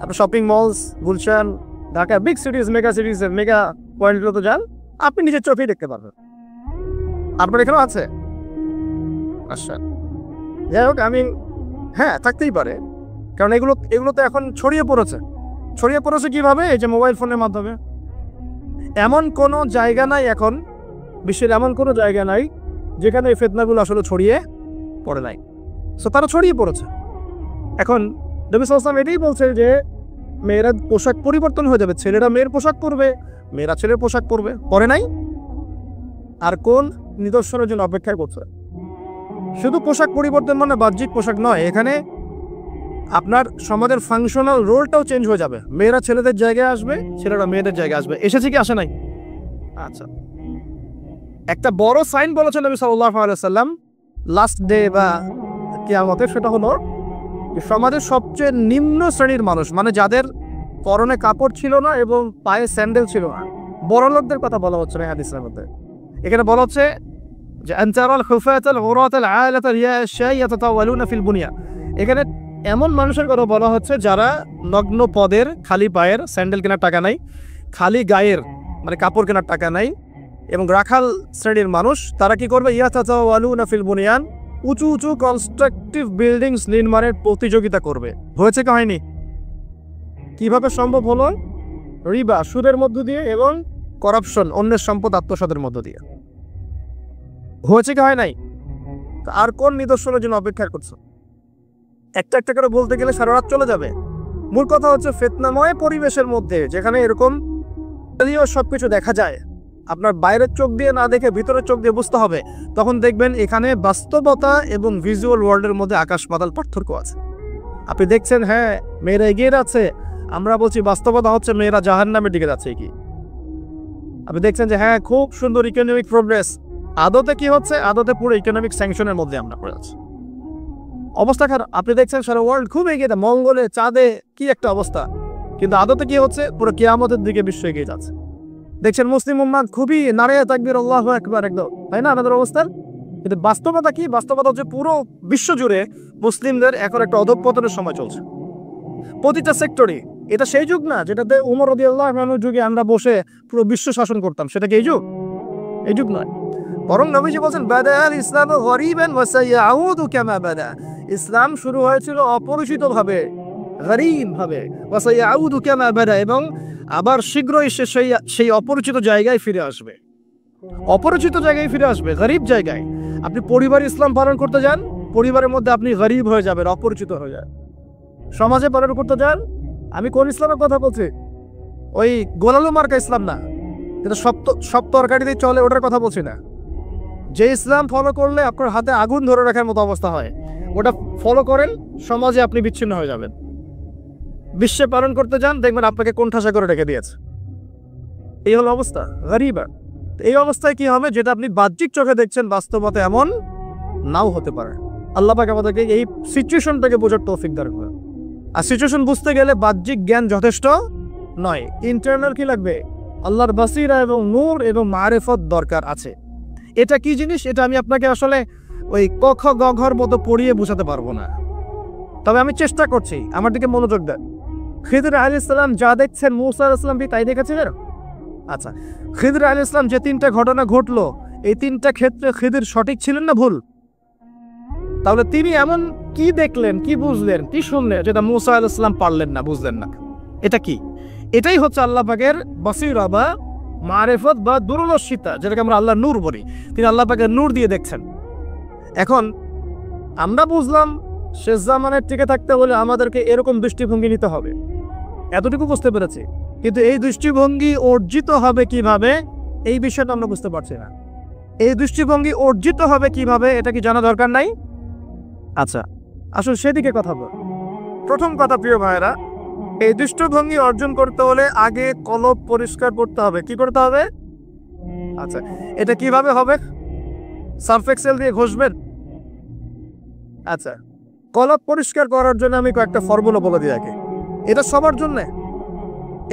আপনার shopping malls, Gulshan, Dhaka, big সিটিজ, mega সিটিজ, mega পয়েন্টগুলো তো যান, আপনি নিজের চোখেই দেখতে পারবেন। আপনার এখানেও আছে? আচ্ছা, যাই হোক, হ্যাঁ থাকতেই পারে, কারণ এগুলো তো এখন ছড়িয়ে পড়েছে কিভাবে? এই যে মোবাইল ফোনের মাধ্যমে। এমন কোনো জায়গা নাই এখন, বিশ্বের এমন কোনো জায়গা নাই যেখানে এই ফিতনাগুলো আসলে ছড়িয়ে পড়ে নাই। সো তারা ছড়িয়ে পড়েছে। এখন নবী সাল্লাল্লাহু আলাইহি ওয়াসাল্লাম এটাই বলছে যে মেয়েরা পোশাক পরিবর্তন হয়ে যাবে, ছেলেরা মেয়ের পোশাক পরবে, মেয়েরা ছেলের পোশাক পরবে। পরে নাই? আর কোন নিদর্শনের জন্য অপেক্ষা করছে? শুধু পোশাক পরিবর্তন মানে বাহ্যিক পোশাক নয়, এখানে আপনার সমাজের ফাংশনাল রোলটাও চেঞ্জ হয়ে যাবে। মেয়েরা ছেলেদের জায়গায় আসবে, ছেলেরা মেয়েদের জায়গায় আসবে। এসেছে কি আসে নাই? আচ্ছা, একটা বড় সাইন বলেছেন নবী সাল্লাল্লাহু আলাইহি ওয়াসাল্লাম লাস্ট ডে বা কিয়ামতের, সেটা হলো সমাজের সবচেয়ে নিম্ন শ্রেণীর মানুষ, মানে যাদের পরনে কাপড় ছিল না এবং পায়ে স্যান্ডেল ছিল না, বড় লোকদের কথা বলা হচ্ছে না হাদিসের মধ্যে। এখানে বলা হচ্ছে যে আনতারাল খুফাতাল উরাতাল আলাতাল ইয়াশাই ইয়াতাতাওয়ালুনা ফিল বুনিয়া। এখানে এমন মানুষের কথা বলা হচ্ছে যারা নগ্ন পদের, খালি পায়ের, স্যান্ডেল কেনার টাকা নাই, খালি গায়ের মানে কাপড় কেনার টাকা নাই, এবং রাখাল শ্রেণীর মানুষ। তারা কি করবে? ইয়াতাতাওয়ালুনা ফিল বুনিয়ান, উঁচু উঁচু কনস্ট্রাকটিভ বিল্ডিংস নির্মাণের প্রতিযোগিতা করবে। হয়েছে কি হয়নি? কিভাবে সম্ভব হলো? রিবা, সুদের মধ্য দিয়ে, এবং করাপশন, অন্যের সম্পদ আত্মসাতের মধ্য দিয়ে। হয়েছে কি হয় নাই? আর কোন নিদর্শনের জন্য অপেক্ষা করছো? একটা একটা করে বলতে গেলে সারা রাত চলে যাবে। মূল কথা হচ্ছে ফিতনাময় পরিবেশের মধ্যে, যেখানে এরকম সবকিছু দেখা যায়, আপনার বাইরের চোখ দিয়ে না দেখে ভিতরের চোখ দিয়ে বুঝতে হবে, তখন দেখবেন এখানে বাস্তবতা এবং ভিজুয়াল ওয়ার্ল্ডের মধ্যে আকাশ পাতাল পার্থক্য আছে। আপনি দেখছেন হ্যাঁ মেয়েরা এগিয়ে যাচ্ছে, আমরা বলছি বাস্তবতা হচ্ছে মেয়েরা জাহান্নামের দিকে যাচ্ছে। কি আপনি দেখছেন যে হ্যাঁ খুব সুন্দর ইকোনমিক প্রোগ্রেস, আদতে কি হচ্ছে? আদতে পুরো ইকোনমিক স্যাংশনের মধ্যে আমরা পড়ে আছি। অবস্থা খারাপ। আপনি দেখছেন সারা ওয়ার্ল্ড খুব এগিয়ে, মঙ্গলে চাঁদে কি একটা অবস্থা, কিন্তু আদতে কি হচ্ছে, পুরো কিয়ামতের দিকে বিশ্ব এগিয়ে যাচ্ছে। দেখছেন মুসলিম উম্মাহ খুবই নারিয়া তাকবীর আল্লাহু আকবার একদম, তাই না আমাদের অবস্থা? কিন্তু বাস্তবতা কি? বাস্তবতা হচ্ছে পুরো বিশ্ব জুড়ে মুসলিমদের এখন একটা অধঃপতনের সময় চলছে প্রতিটা সেক্টরে। এটা সেই যুগ না যেটাতে উমর রাদিয়াল্লাহু আনহুর যুগে আমরা বসে পুরো বিশ্ব শাসন করতাম, সেটা কি এই যুগ? এই যুগ নয়। বরং নবীজি বলছেন বাদাল ইসলামু গরীবান ওয়া সায়াউদু কামা বাদা। ইসলাম শুরু হয়েছিল অপরিচিত ভাবে, গরীব ভাবে, ওয়া সায়াউদু কামা বাদা, এবং আবার শীঘ্রই সে সেই অপরিচিত জায়গায় ফিরে আসবে। অপরিচিত জায়গায় ফিরে আসবে, গরীব জায়গায়। আপনি পরিবারে ইসলাম পালন করতে যান, পরিবারের মধ্যে আপনি গরীব হয়ে যাবেন, অপরিচিত হয়ে যান। সমাজে পালন করতে যান, আমি কোন ইসলামের কথা বলছি? ওই গোলালু মার্কা ইসলাম না, যেটা সব তরকারিতেই চলে, ওটার কথা বলছি না। যে ইসলাম ফলো করলে আপনার হাতে আগুন ধরে রাখার মতো অবস্থা হয়, ওটা ফলো করেন, সমাজে আপনি বিচ্ছিন্ন হয়ে যাবেন। বিশ্বে পালন করতে যান, দেখবেন আপনাকে কোণঠাসা করে রেখে দিয়েছে। এই হলো অবস্থা, গরীবা। এই অবস্থায় কি হবে, যেটা আপনি বাহ্যিক চোখে দেখছেন, বাস্তবতা এমন নাও হতে পারে। আল্লাহ পাক আমাদেরকে এই সিচুয়েশনটাকে বোঝার তৌফিক দান করেন। আর সিচুয়েশন বুঝতে গেলে বাহ্যিক জ্ঞান যথেষ্ট নয়, ইন্টারনাল কি লাগবে? আল্লাহর বাসিরা এবং নূর এবং মারিফত দরকার আছে। এটা কি জিনিস, এটা আমি আপনাকে আসলে ওই ক খ গ ঘর মতো পড়িয়ে বোঝাতে পারবো না, তবে আমি চেষ্টা করছি। আমার দিকে মনোযোগ দেন। খিদর আলাইহিস সালাম যা দেখছেন, মূসা আলাইহিস সালাম কি তাই দেখেছিলেন? আচ্ছা, খিদর আলাইহিস সালাম যে তিনটা ঘটনা ঘটলো, এই তিনটা ক্ষেত্রে খিদর সঠিক ছিলেন না ভুল? তাহলে তিনি এমন কি দেখলেন, কি বুঝলেন, কি শুনলেন, যেটা মূসা আলাইহিস সালাম পারলেন না, বুঝলেন না? এটা কি? এটাই হচ্ছে আল্লাহ পাকের বাসিরা বা মারিফত বা দূরদর্শিতা, যেটাকে আমরা আল্লাহর নূর বলি। তিনি আল্লাহ পাকের নূর দিয়ে দেখছেন। এখন আমরা বুঝলাম শেষ জামানের টিকে থাকতে হলে আমাদেরকে এরকম দৃষ্টিভঙ্গি নিতে হবে, এতটুকু বুঝতে পেরেছি। কিন্তু এই দৃষ্টিভঙ্গি অর্জিত হবে কিভাবে, এই বিষয়টা আমরা বুঝতে পারছি না। এই দৃষ্টিভঙ্গি অর্জিত হবে কিভাবে, এটা কি জানা দরকার নাই? আচ্ছা, আসলে সেদিকে কথা বল। প্রথম কথা প্রিয় ভাইয়েরা, এই দৃষ্টিভঙ্গি অর্জন করতে হলে আগে কলব পরিষ্কার করতে হবে। কি করতে হবে? আচ্ছা, এটা কিভাবে হবে? সার্ফ এক্সেল দিয়ে ঘষবেন? আচ্ছা, কলব পরিষ্কার করার জন্য আমি কয়েকটা ফর্মুলা বলে দিই আগে। এটা সবার জন্য।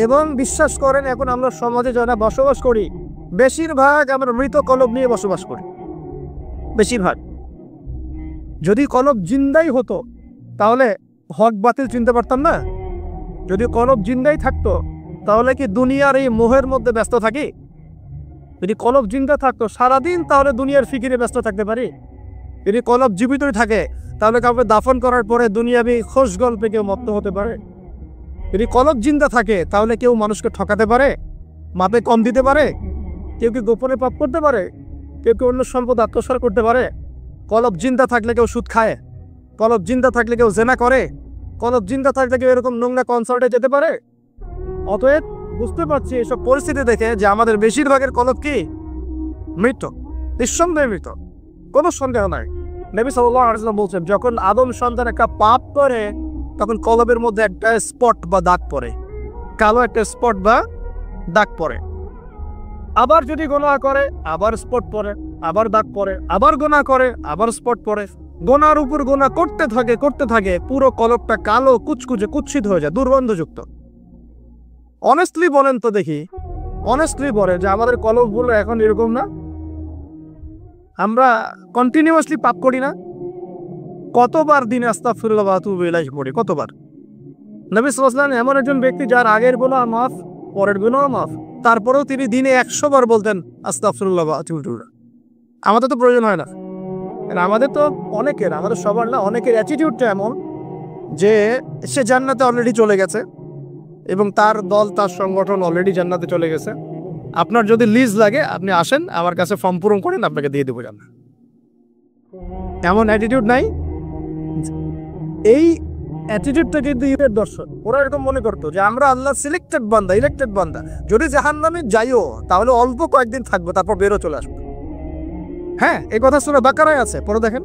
এবং বিশ্বাস করেন, এখন আমরা সমাজে যারা বসবাস করি, বেশিরভাগ আমরা মৃত কলব নিয়ে বসবাস করি, বেশিরভাগ। যদি কলব জিন্দাই হতো তাহলে হক বাতিল চিনতে পারতাম না। যদি কলব জিন্দাই থাকতো তাহলে কি দুনিয়ার এই মোহের মধ্যে ব্যস্ত থাকি? যদি কলব জিন্দা থাকতো সারাদিন, তাহলে দুনিয়ার ফিকিরে ব্যস্ত থাকতে পারি। যদি কলব জীবিতই থাকে তাহলে কাউকে দাফন করার পরে দুনিয়াবি খোশ গল্পে কেউ মত্ত হতে পারে। যদি কলব জিন্দা থাকে তাহলে কেউ মানুষকে ঠকাতে পারে, মাপে কম দিতে পারে, কেউ কি গোপনে পাপ করতে পারে, কেউ কি অন্য সম্পদ আত্মসাৎ করতে পারে। কলব জিন্দা থাকলে কেউ সুদ খায়, কলব জিন্দা থাকলে কেউ জেনা করে, কলব জিন্দা থাকলে কেউ এরকম নোংরা কনসার্টে যেতে পারে। অতএব বুঝতে পারছি এসব পরিস্থিতি দেখে যে আমাদের বেশিরভাগের কলব কি মৃত, নিঃসন্দেহে মৃত, কোনো সন্দেহ নাই। নবী সাল্লাল্লাহু আলাইহি ওয়াসাল্লাম বলছেন, যখন আদম সন্তান একটা পাপ করে তখন কলবের মধ্যে একটা স্পট বা দাগ পড়ে, কালো একটা স্পট বা দাগ পড়ে। আবার যদি গুনাহ করে আবার স্পট পড়ে, আবার দাগ পড়ে, আবার গুনাহ করে আবার স্পট পড়ে। গোনার উপর গোনা করতে থাকে পুরো কলবটা কালো কুচকুচে কুৎসিত হয়ে যায়, দুর্গন্ধযুক্ত। অনেস্টলি বলেন তো দেখি, অনেস্টলি বলে যে আমাদের কলবগুলো এখন এরকম না? আমরা কন্টিনিউয়াসলি পাপ করি না? কতবার দিনে আস্তাগফিরুল্লাহ ওয়া আতুবু ইলাইহি পড়ি, কতবার? নবী সাল্লাল্লাহু আলাইহি ওয়াসাল্লাম এমন একজন ব্যক্তি যার আগের গুনাহ মাফ, পরের গুনাহ মাফ, তারপরেও তিনি দিনে 100 বার বলতেন আস্তাগফিরুল্লাহ ওয়া আতুবু ইলাইহি। আমাদের তো প্রয়োজন হয় না। আমাদের তো অনেকের, আমাদের সবার না, অনেকের অ্যাটিটিউডটা এমন যে সে জান্নাতে অলরেডি চলে গেছে এবং তার দল, তার সংগঠন অলরেডি জান্নাতে চলে গেছে। আপনার যদি লিজ লাগে আপনি আসেন, আমার কাছে ফর্ম পূরণ করেন, আপনাকে দিয়ে দেবো জান্নাত। এমন অ্যাটিটিউড নাই? এই অ্যাটিটিউডটা কিন্তু ইহুদের দর্শন। ওরা এরকম মনে করতো যে আমরা আল্লাহ সিলেক্টেড বান্দা, ইলেক্টেড বান্দা, যদি জাহান্নামে যাইও তাহলে অল্প কয়েকদিন থাকবো, তারপর বেরো চলে আসবো। হ্যাঁ, এই কথা সূরা বাকারায় আছে, পরে দেখেন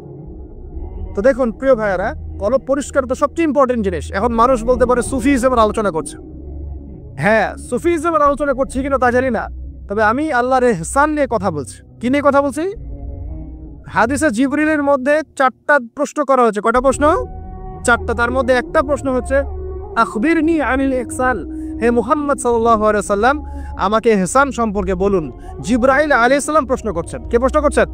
তো। দেখুন প্রিয় ভাইয়েরা, কলব পরিষ্কার তো সবচেয়ে ইম্পর্টেন্ট জিনিস। এখন মানুষ বলতে পারে সুফিজমের আলোচনা করছে। হ্যাঁ, সুফিজমের আলোচনা করছি কিনা তা জানি না, তবে আমি আল্লাহর ইহসান নিয়ে কথা বলছি। কি নিয়ে কথা বলছি? হাদিসে জিবরিলের মধ্যে 4টা প্রশ্ন করা হয়েছে। কয়টা প্রশ্ন? 4টা। তার মধ্যে একটা প্রশ্ন হচ্ছে আখবিরনি আনিল ইহসান, হে মুহাম্মদ সাল্লাল্লাহু আলাইহি সাল্লাম আমাকে ইহসান সম্পর্কে বলুন। জিবরাইল আলাইহিস সালাম প্রশ্ন করছেন। কে প্রশ্ন করছেন?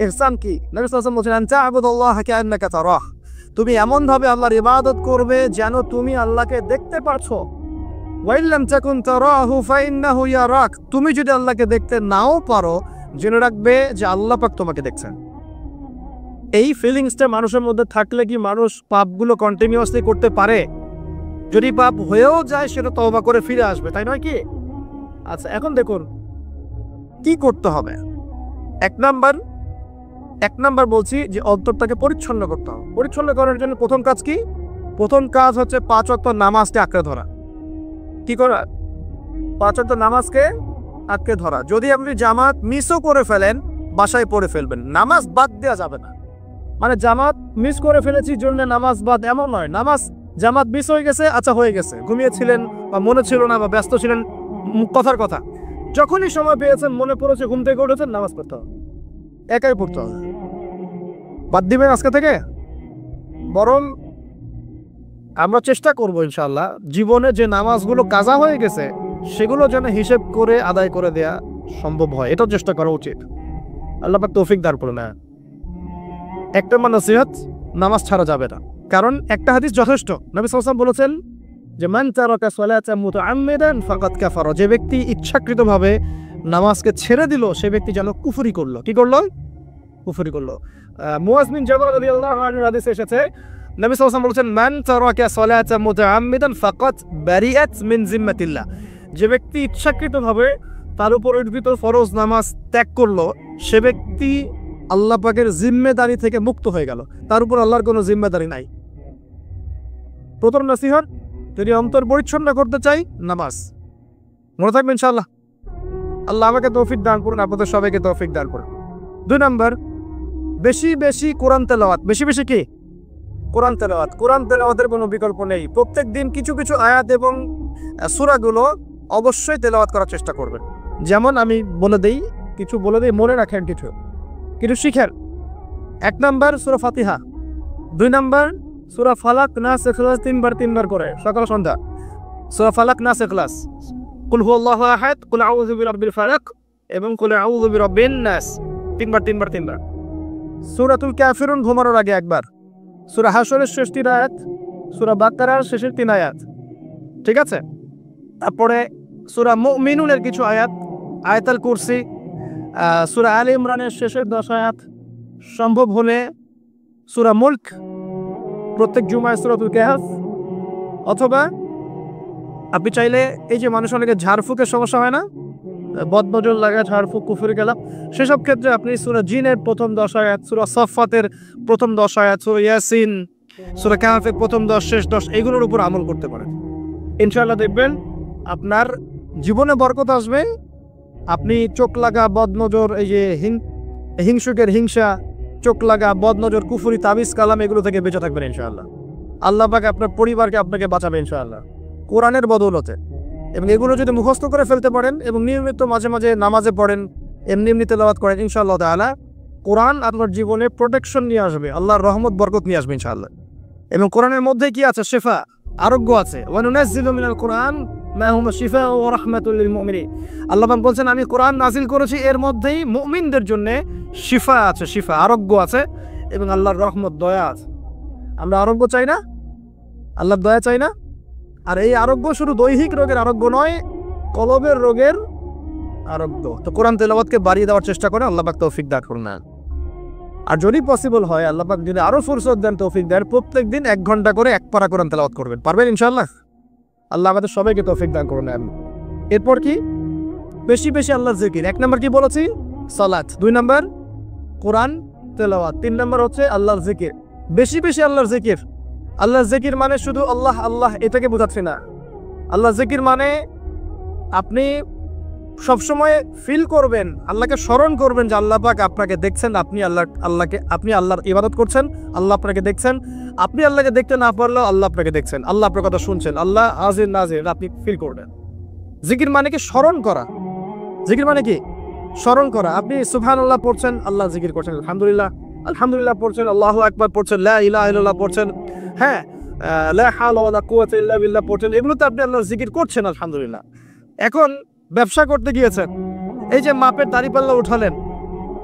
ইহসান কি? নবী সাল্লাল্লাহু আলাইহি ওয়াসাল্লাম বলেছেন আনতা আবুদুল্লাহ কাআন্নাকা তারাহ, তুমি এমন ভাবে আল্লাহর ইবাদত করবে যেন তুমি আল্লাহকে দেখতে পারছো। ওয়া ইল্লাম তাকুন তারাহু ফাইন্নাহু ইয়ারাক, তুমি যদি আল্লাহকে দেখতে নাও পারো জেনে রাখবে যে আল্লাহ পাক তোমাকে দেখছেন। এই ফিলিংসটা মানুষের মধ্যে থাকলে কি মানুষ পাপগুলো কন্টিনিউয়াসলি করতে পারে? যদি পাপ হয়েও যায় সেটা তওবা করে ফিরে আসবে, তাই নয় কি? আচ্ছা, এখন দেখুন কি করতে হবে। এক নাম্বার বলছি যে অন্তরটাকে পরিচ্ছন্ন করতে হবে। পরিচ্ছন্ন করার জন্য প্রথম কাজ কি? প্রথম কাজ হচ্ছে 5 ওয়াক্ত নামাজকে আঁকড়ে ধরা। কি করা? 5 ওয়াক্ত নামাজকে আঁকড়ে ধরা। যদি আপনি জামাত মিসও করে ফেলেন বাসায় পড়ে ফেলবেন, নামাজ বাদ দেওয়া যাবে না। মানে জামাত মিস করে ফেলেছি জন্য নামাজ বাদ এমন নয়। জামাত মিস হয়ে গেছে, আচ্ছা হয়ে গেছে, ঘুমিয়েছিলেন বা মনে ছিল না বা ব্যস্ত ছিলেন, কথার কথা যখনই সময় পেয়েছেন, মনে পড়েছে, ঘুম থেকে উঠেছেন, নামাজ পড়তে হবে, একাই পড়তে হবে। বাদ দিবেন আজকে থেকে? বরং আমরা চেষ্টা করবো ইনশাআল্লাহ জীবনে যে নামাজগুলো কাজা হয়ে গেছে সেগুলো যেন হিসেব করে আদায় করে দেয়া সম্ভব হয়, এটাও চেষ্টা করা উচিত। আল্লাহ পাক তৌফিক দান করুন। না একটা নসিহত, নামাজ ছাড়া যাবে না, কারণ একটা হাদিস যথেষ্ট। নবী সাল্লাল্লাহু আলাইহি ওয়াসাল্লাম বলেছেন যে মান তারাকা সালাতান মুতাআম্মিদান ফাকাদ কাফারা, যে ব্যক্তি ইচ্ছাকৃতভাবে নামাজকে ছেড়ে দিল সে ব্যক্তি যেন কুফরি করলো। কি করলো? কুফরি করলো। মুআয বিন জাবাল রাদিয়াল্লাহু আনহু হাদিসে এসেছে নবী সাল্লাল্লাহু আলাইহি ওয়াসাল্লাম বলেছেন মান তারাকা সালাতান মুতাআম্মিদান ফাকাদ বারিআত মিন জিম্মাতিল্লাহ, যে ব্যক্তি ইচ্ছাকৃতভাবে তার উপর অর্পিত ফরজ নামাজ ত্যাগ করলো সে ব্যক্তি আল্লাহ পাকের জিম্মেদারি থেকে মুক্ত হয়ে গেল, তার উপর আল্লাহর কোনো জিম্মেদারি নাই। প্রথম নসিহত, যদি অন্তর পরিচ্ছন্ন করতে চাই নামাজ। মনে থাকবে ইনশাআল্লাহ। আল্লাহ আমাকে তৌফিক দান করুন, আপনাদের সবাইকে তৌফিক দান করুন। 2 নাম্বার, বেশি বেশি কোরআন তেলাওয়াত। বেশি বেশি কি? কোরআন তেলাওয়াত। কোরআন তেলাওয়াতের কোনো বিকল্প নেই। প্রত্যেক দিন কিছু কিছু আয়াত এবং সূরাগুলো অবশ্যই তেলাওয়াত করার চেষ্টা করবেন। যেমন আমি বলে দেই, মনে রাখেন, কিছু শিখেন। 1 নাম্বার সূরা ফাতিহা, 2 নাম্বার সূরা ফালাক নাস ইখলাস 3বার করে সকাল সন্ধ্যা। সূরা ফালাক নাস ইখলাস, কুল হুয়াল্লাহু আহাদ, কুল আউযু বিরাব্বিল ফালাক এবং কুল আউযু বিরাব্বিন নাস 3বার। সূরাতুল কাফিরুন ঘুমানোর আগে 1বার, সূরা হাশরের শেষ 3 আয়াত, সূরা বাকারার শেষের 3 আয়াত, ঠিক আছে? তারপরে সূরা মুমিনুনের কিছু আয়াত, আয়াতুল কুরসি, সূরা আলে ইমরানের শেষের 10 আয়াত, সম্ভব হলে সূরা মুলক, প্রত্যেক জুমায় সূরাতুল কাহফ, অথবা আপনি চাইলে এই যে মানুষ অনেকে ঝাড়ফুঁকের সমস্যা হয় না, বদনজর লাগা, ঝাড়ফুঁক, কুফরি গেলাম, সেসব ক্ষেত্রে আপনি সূরা জিনের প্রথম 10 আয়াত, সূরা সাফফাতের প্রথম 10 আয়াত, সূরা ইয়াসিন, সূরা কাহফের প্রথম 10 শেষ 10 এগুলোর উপর আমল করতে পারেন। ইনশাআল্লাহ দেখবেন আপনার জীবনে বরকত আসবে। আপনি চোখ লাগা, বদনজর, এই যে হিংসুকের হিংসা, চোখ লাগা, বদনজর, কুফরি, তাবিজ কালাম এগুলো থেকে বেঁচে থাকবেন ইনশাআল্লাহ। আল্লাহ পাক আপনার পরিবারকে আপনাকে বাঁচাবে ইনশাআল্লাহ কোরআনের বদৌলতে। এবং এগুলো যদি মুখস্থ করে ফেলতে পারেন এবং নিয়মিত মাঝে মাঝে নামাজে পড়েন, এমনি তেলাওয়াত করেন, ইনশাআল্লাহ তাআলা কোরআন আপনার জীবনে প্রোটেকশন নিয়ে আসবে, আল্লাহর রহমত বরকত নিয়ে আসবে ইনশাআল্লাহ। এবং কোরআনের মধ্যে কি আছে? শিফা, আরোগ্য আছে। ওয়া নুনাজ্জিলু মিনাল কোরআন মা হুয়া শিফাউ ওয়া রাহমাতুল লিল মুমিনিন। আল্লাহ পাক বলছেন আমি কোরআন নাযিল করেছি, এর মধ্যেই মুমিনদের জন্য শিফা আছে, শিফা, আরোগ্য আছে এবং আল্লাহর রহমত, দয়া আছে। আমরা আরোগ্য চাই না? আল্লাহর দয়া চাই না? আর এই আরোগ্য শুধু দৈহিক রোগের আরোগ্য নয়, কলবের রোগের আরোগ্য। তো কোরআন তেলাওয়াতকে বাড়িয়ে দেওয়ার চেষ্টা করেন, আল্লাহ পাক তৌফিক দান করুন। আর যদি পসিবল হয়, আল্লাহ পাক যদি আরো ফুরসত দেন, তৌফিক দেন, প্রত্যেক দিন 1 ঘন্টা করে 1 পারা কোরআন তেলাওয়াত করবেন। পারবেন ইনশাআল্লাহ? আল্লাহ আমাদের সবাইকে তৌফিক দান করুন। এরপর কি? বেশি বেশি আল্লাহর জিকির। 1 নাম্বার কি বলেছি? সালাত। 2 নাম্বার কোরআন তেলাওয়াত। 3 নাম্বার হচ্ছে আল্লাহর জিকির। বেশি বেশি আল্লাহর জিকির। আল্লাহর জিকির মানে শুধু আল্লাহ আল্লাহ এটাকে বোঝাচ্ছে না। আল্লাহর জিকির মানে আপনি সবসময় ফিল করবেন, আল্লাহকে স্মরণ করবেন যে আল্লাহ পাক আপনাকে দেখছেন, আপনি আল্লাহর ইবাদত করছেন, আল্লাহ আপনাকে দেখছেন। আপনি আল্লাহকে দেখতে না পারলেও আল্লাহ আপনাকে দেখছেন, আল্লাহ আপনার কথা শুনছেন, আল্লাহ হাজির নাজির, আপনি ফিল করবেন। জিকির মানে কি? স্মরণ করা। জিকির মানে কি? স্মরণ করা। আপনি সুবহানাল্লাহ পড়ছেন, আল্লাহ জিকির করছেন, আলহামদুলিল্লাহ আলহামদুলিল্লাহ পড়ছেন, আল্লাহু আকবার পড়ছেন, লা ইলাহা ইল্লাল্লাহ পড়ছেন, হ্যাঁ, লা হাওলা ওয়ালা কুওয়াতা ইল্লা বিল্লাহ পড়ছেন, এগুলো তো আপনি আল্লাহর জিকির করছেন আলহামদুলিল্লাহ। এখন ব্যবসা করতে গিয়েছেন, এই যে মাপের দাঁড়িপাল্লা উঠালেন,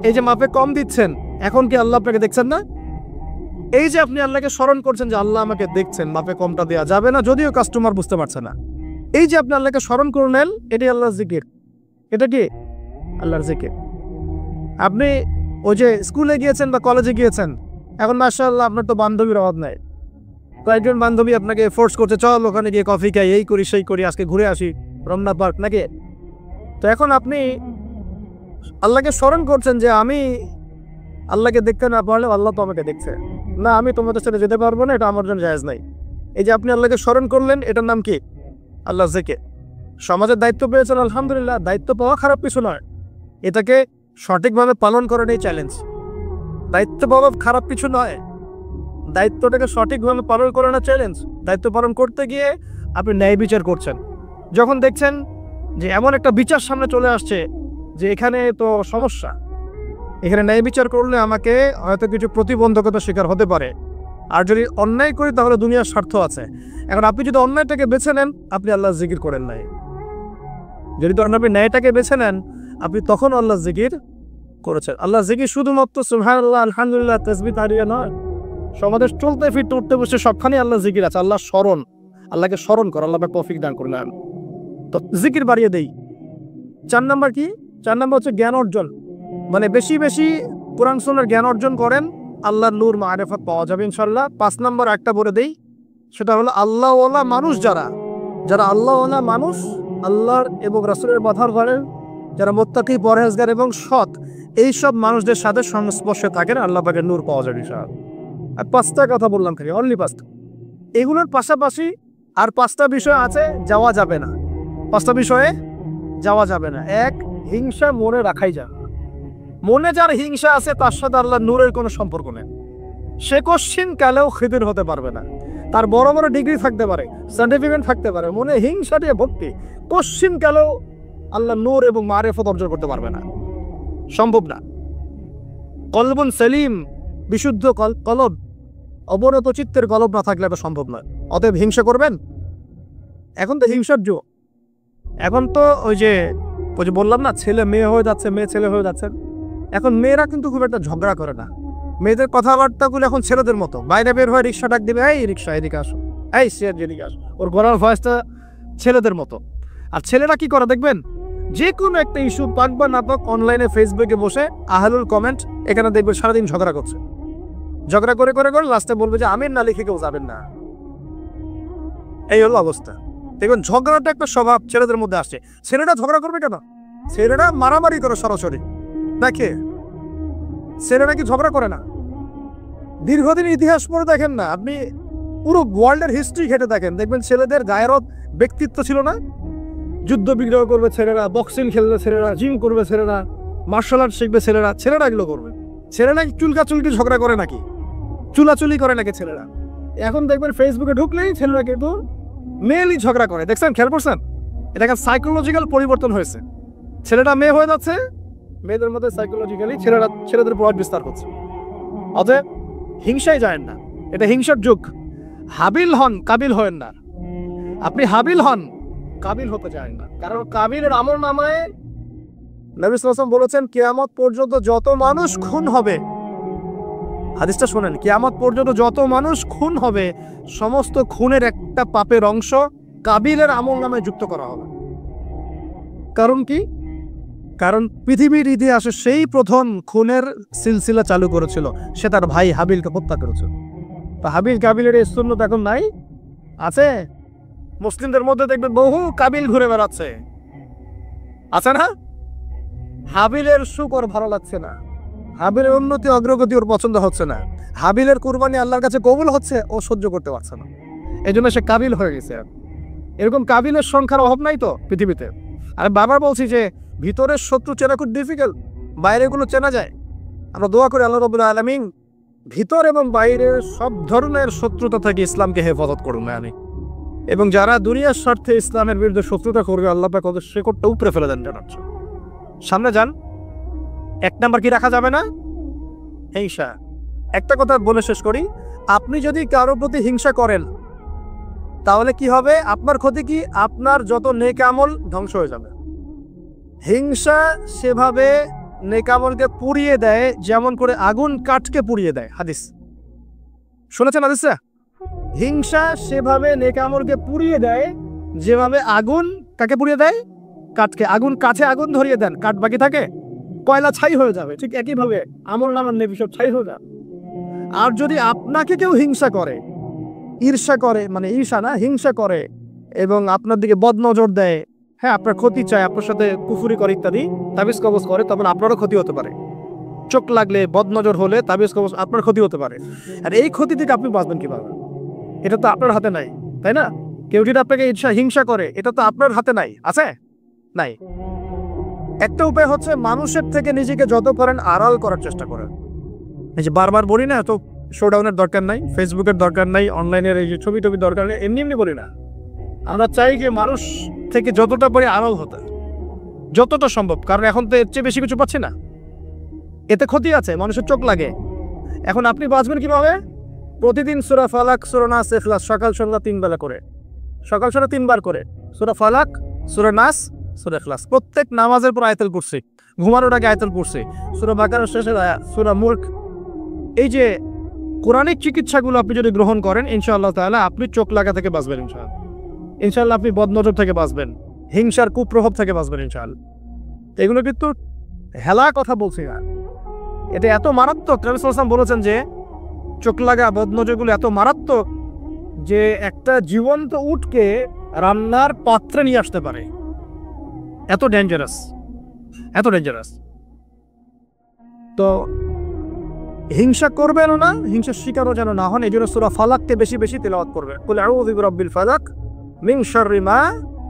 এই যে মাপে কম দিচ্ছেন, এখন কি আল্লাহ আপনাকে দেখছেন না? এই যে আপনি আল্লাহকে স্মরণ করছেন যে আল্লাহ আমাকে দেখছেন, মাপে কমটা দেওয়া যাবে না, যদিও কাস্টমার বুঝতে পারছে না। এই যে আপনি আল্লাহকে স্মরণ করলেন, এটাই আল্লাহর জিকির। এটা কি আল্লাহর জিকির। আপনি ওই যে স্কুলে গিয়েছেন বা কলেজে গিয়েছেন, এখন মাশাআল্লাহ আপনার তো বান্ধবীর অভাব নাই, কয়েকজন বান্ধবী আপনাকে ফোর্স করছে, চল ওখানে গিয়ে কফি খাই, এই করি সেই করি, আজকে ঘুরে আসি রমনা পার্ক নাকি। তো এখন আপনি আল্লাহকে স্মরণ করছেন যে আমি আল্লাহকে দেখতে না পারলে আল্লাহ তো আমাকে দেখছে না, আমি তোমাদের সাথে যেতে পারবো না, এটা আমার জন্য জায়েজ নাই। এই যে আপনি আল্লাহকে স্মরণ করলেন, এটার নাম কি? আল্লাহ জিকির। সমাজের দায়িত্ব পেয়েছেন, আলহামদুলিল্লাহ, দায়িত্ব পাওয়া খারাপ কিছু নয়, এটাকে সঠিকভাবে পালন করাটাই চ্যালেঞ্জ। দায়িত্ব পাওয়া খারাপ কিছু নয়, দায়িত্বটাকে সঠিকভাবে পালন করানো চ্যালেঞ্জ। দায়িত্ব পালন করতে গিয়ে আপনি ন্যায় বিচার করছেন, যখন দেখছেন যে এমন একটা বিচার সামনে চলে আসছে যে এখানে তো সমস্যা, এখানে ন্যায় বিচার করলে আমাকে হয়তো কিছু প্রতিবন্ধকতার শিকার হতে পারে, আর যদি অন্যায় করি তাহলে দুনিয়ার স্বার্থ আছে। এখন আপনি যদি অন্যায়টাকে বেছে নেন, আপনি আল্লাহ জিকির করেন নাই। যদি তখন আপনি ন্যায়টাকে বেছে নেন, আপনি তখন আল্লাহ জিকির করেছেন। আল্লাহ জিকির শুধুমাত্র সুবহানাল্লাহ আলহামদুলিল্লাহ তাসবিহ তাহলিয়া নয়, সমাজের চলতে ফিরতে উঠতে বসে সবখানে আল্লাহ জিকির আছে। আল্লাহ স্মরণ, আল্লাহকে স্মরণ কর, আল্লাহ তৌফিক দান করলেন। তো জিকির বাড়িয়ে দেই। 4 নাম্বার কি? 4 নাম্বার হচ্ছে জ্ঞান অর্জন, মানে বেশি বেশি কোরআন সুন্নাহর জ্ঞান অর্জন করেন, আল্লাহর নূর মারিফাত পাওয়া যাবে ইনশাআল্লাহ। 5 নাম্বার একটা বলে দেই, সেটা হলো আল্লাহওয়ালা মানুষ, যারা আল্লাহওয়ালা মানুষ, আল্লাহর এবং রাসূলের কথা বলেন, যারা মুত্তাকি, পরহেজগার এবং সৎ, এই সব মানুষদের সাথে সংস্পর্শে থাকেন, আল্লাহ পাকের নূর পাওয়া যাবে ইনশাআল্লাহ। আর 5টা কথা বললাম খালি, অনলি 5টা। এগুলোর পাশাপাশি আর 5টা বিষয় আছে, যাওয়া যাবে না। 5টা বিষয়ে যাওয়া যাবে না। 1, হিংসা মনে রাখাই যাবে না। মনে যার হিংসা আছে, তার সাথে আল্লাহ নূরের কোনো সম্পর্ক নেই। সে কোশ্চিন কালেও খিদির হতে পারবে না। তার বড় বড় ডিগ্রি থাকতে পারে, সার্টিফিকেট থাকতে পারে, মনে হিংসা দিয়ে ভর্তি, কোশ্চিন কালেও আল্লাহ নূর এবং মারিফত অর্জন করতে পারবে না, সম্ভব না। কলবুন সেলিম, বিশুদ্ধ কলব, অবনত চিত্তের কলব না থাকলে এটা সম্ভব নয়। অতএব হিংসা করবেন। এখন তো হিংসার যুগ, এখন তো ওই যে বললাম না, ছেলে মেয়ে হয়ে যাচ্ছে, মেয়ে ছেলে হয়ে যাচ্ছে। এখন মেয়েরা কিন্তু খুব একটা ঝগড়া করে না, মেয়েদের কথাবার্তাগুলো এখন ছেলেদের মতো। বাইরে বের হয়ে রিক্সা ডাক দিবে, এই রিক্সা এদিকে আসো, এই শেয়ার এদিকে আসো, ওর গলার ভয়েসটা ছেলেদের মতো। আর ছেলেরা কি করে দেখবেন, যে কোনো একটা ইস্যু পাক বা না পাক, অনলাইনে ফেসবুকে বসে আহলুল কমেন্ট, এখানে দেখবে সারাদিন ঝগড়া করছে, ঝগড়া করে করে করে লাস্টে বলবে যে আমির না লিখে কেউ যাবেন না। এই হলো অবস্থা। দেখুন, ঝগড়াটা একটা স্বভাব ছেলেদের মধ্যে আসছে। ছেলেরা ঝগড়া করবে কেন? ছেলেরা মারামারি করে সরাসরি, দেখে ছেলেরা কি ঝগড়া করে না? দীর্ঘদিন ইতিহাস পড়ে দেখেন না, আপনি পুরো ওয়ার্ল্ডের হিস্ট্রি ঘেটে দেখেন, দেখবেন ছেলেদের গায়রত ব্যক্তিত্ব ছিল না। যুদ্ধ বিগ্রহ করবে ছেলেরা, বক্সিং খেলবে ছেলেরা, জিম করবে ছেলেরা, মার্শাল আর্ট শিখবে ছেলেরা, ছেলেরা এগুলো করবে। ছেলেরা চুলকাচুলকি ঝগড়া করে নাকি, চুলাচুলি করে নাকি ছেলেরা? এখন দেখবেন ফেসবুকে ঢুকলেই ছেলেরা কিন্তু মেয়েলি ঝগড়া করে, দেখছেন, খেয়াল করছেন? এটা একটা সাইকোলজিক্যাল পরিবর্তন হয়েছে। ছেলেটা মেয়ে হয়ে যাচ্ছে, মেয়েদের মধ্যে সাইকোলজিক্যালি ছেলেদের প্রভাব বিস্তার করছে। অতএব হিংসায় যায় না, এটা হিংসার যুগ। হাবিল হন, কাবিল হয়েন না। আপনি হাবিল হন, কাবিল হতে চান না। কারণ কাবিলের আমলনামায় নবী সাল্লাল্লাহু আলাইহি ওয়াসাল্লাম বলেছেন, কিয়ামত পর্যন্ত যত মানুষ খুন হবে, হাদিসটা শোনেন, কিয়ামত পর্যন্ত যত মানুষ খুন হবে, সমস্ত খুনের একটা পাপের অংশ কাবিলের আমলনামায় যুক্ত করা হবে। কারণ কি? কারণ পৃথিবীর ইতিহাসে সেই প্রথম খুনের সিলসিলা চালু করেছিল, সে তার ভাই হাবিলকে হত্যা করেছিল। তো হাবিল কাবিলের এই সুন্নাত এখন নাই, আছে? মুসলিমদের মধ্যে দেখবেন বহু কাবিল ঘুরে বেড়াচ্ছে, আছে না? হাবিলের সুখ ওর ভালো লাগছে না, হাবিলের উন্নতি অগ্রগতি ওর পছন্দ হচ্ছে না, হাবিলের কুরবানি আল্লাহর কাছে কবুল হচ্ছে, ও সহ্য করতে পারছে না, এই জন্য সে কাবিল হয়ে গেছে। এরকম কাবিলের সংখ্যার অভাব নাই তো পৃথিবীতে। আর বারবার বলছি যে ভিতরের শত্রু চেনা খুব ডিফিকাল্ট, বাইরেগুলো চেনা যায়। আমরা দোয়া করি আল্লাহ রাব্বুল আলামিন ভিতর এবং বাইরের সব ধরনের শত্রুতা থেকে ইসলামকে হেফাজত করুন আমি, এবং যারা দুনিয়ার স্বার্থে ইসলামের বিরুদ্ধে শত্রুতা করবে, আল্লাহ পাক ওদের শেকড়টা উপরে ফেলে দেন। জানাচ্ছ সামনে যান, এক নাম্বার কি রাখা যাবে না? হিংসা। একটা কথা বলে শেষ করি, আপনি যদি কারোর প্রতি হিংসা করেন তাহলে কি হবে? আপনার ক্ষতি কি? আপনার যত নেক আমল ধ্বংস হয়ে যাবে। হিংসা সেভাবে নেক আমলকে পুড়িয়ে দেয় যেমন করে আগুন কাঠকে পুড়িয়ে দেয়। হাদিস শুনেছেন হাদিসে? হিংসা সেভাবে নেক আমলকে পুড়িয়ে দেয় যেভাবে আগুন কাকে পুড়িয়ে দেয়? কাঠকে। আগুন কাঠে আগুন ধরিয়ে দেন, কাঠ বাকি থাকে, কয়লা ছাই হয়ে যাবে। ঠিক একইভাবে আমল নামার নেবি সব ছাই হয়ে যাবে। আর যদি আপনাকে কেউ হিংসা করে, ঈর্ষা করে, মানে ঈর্ষা না, হিংসা করে এবং আপনার দিকে বদনজর দেয়, হ্যাঁ আপনার ক্ষতি চায়, আপনার সাথে কুফুরি করে ইত্যাদি, তাবিজ কবজ করে, তখন আপনারও ক্ষতি হতে পারে। চোখ লাগলে, বদনজর হলে, তাবিজ কবজ, আপনার ক্ষতি হতে পারে। আর এই ক্ষতি থেকে আপনি বাঁচবেন কিভাবে? এটা তো আপনার হাতে নাই, তাই না? কেউ যদি আপনাকে হিংসা করে, এটা তো আপনার হাতে নাই, আছে? নাই। একটা উপায় হচ্ছে মানুষের থেকে নিজেকে যত পারেন আড়াল করার চেষ্টা করেন। এই যে বারবার বলি না, এত শোডাউনের দরকার নাই, ফেসবুকের দরকার নাই, অনলাইনের এই যে ছবি টবি দরকার নেই, এমনি এমনি বলি না। আমরা চাই যে মানুষ থেকে যতটা পারি আড়াল হতে, যতটা সম্ভব। কারণ এখন তো এর চেয়ে বেশি কিছু পাচ্ছি না, এতে ক্ষতি আছে, মানুষের চোখ লাগে। এখন আপনি বাঁচবেন কিভাবে? প্রতিদিন সূরা ফালাক, সূরা নাস, ইখলাস সকাল সন্ধ্যা 3 বেলা করে, সকাল সন্ধ্যা 3 বার করে সূরা ফালাক, সূরা নাস, সূরা ইখলাস। প্রত্যেক নামাজের পর আয়াতুল কুরসি, ঘুমানোর আগে আয়াতুল কুরসি, সূরা বাকারার শেষের আয়াত, সূরা মুলক। এই যে কোরআনিক চিকিৎসাগুলো আপনি যদি গ্রহণ করেন, ইনশাআল্লাহ তাআলা আপনি চোখ লাগা থেকে বাঁচবেন। ইনশাআল্লাহ আপনি বদনজর থেকে বাঁচবেন, হিংসার কুপ্রভাব থেকে বাঁচবেন ইনশাআল্লাহ। এগুলো কিন্তু হেলা কথা বলছি না, এটা এত মারাত্মক। নবী সাল্লাল্লাহু আলাইহি ওয়াসাল্লাম বলেছেন যে চোখ লাগা বদনজরগুলো এত মারাত্মক যে একটা জীবন্ত উটকে রান্নার পাত্রে নিয়ে আসতে পারে। এত ডেঞ্জারাস, এত ডেঞ্জারাস। তো হিংসা করবেনও না, হিংসার শিকারও যেন না হন। এই জন্য সূরা ফালাককে বেশি বেশি তিলাওয়াত করবেন। কুল আউযু বিরাব্বিল ফালাক মিন শাররি মা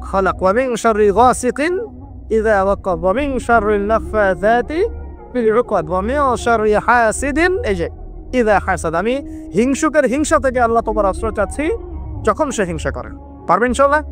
খালাক ওয়া মিন শাররি গাসিকিন ইযা ওয়াকাব ওয়া মিন শাররিন নাফাযাতি ফিল উকাদ ওয়া মিন শাররি হাসিদিন ইযা হাসাদ। আমি হিংসুকের হিংসা থেকে আল্লাহ তোমার আশ্রয় চাচ্ছি যখন সে হিংসা করে। পারবেন ইনশাআল্লাহ?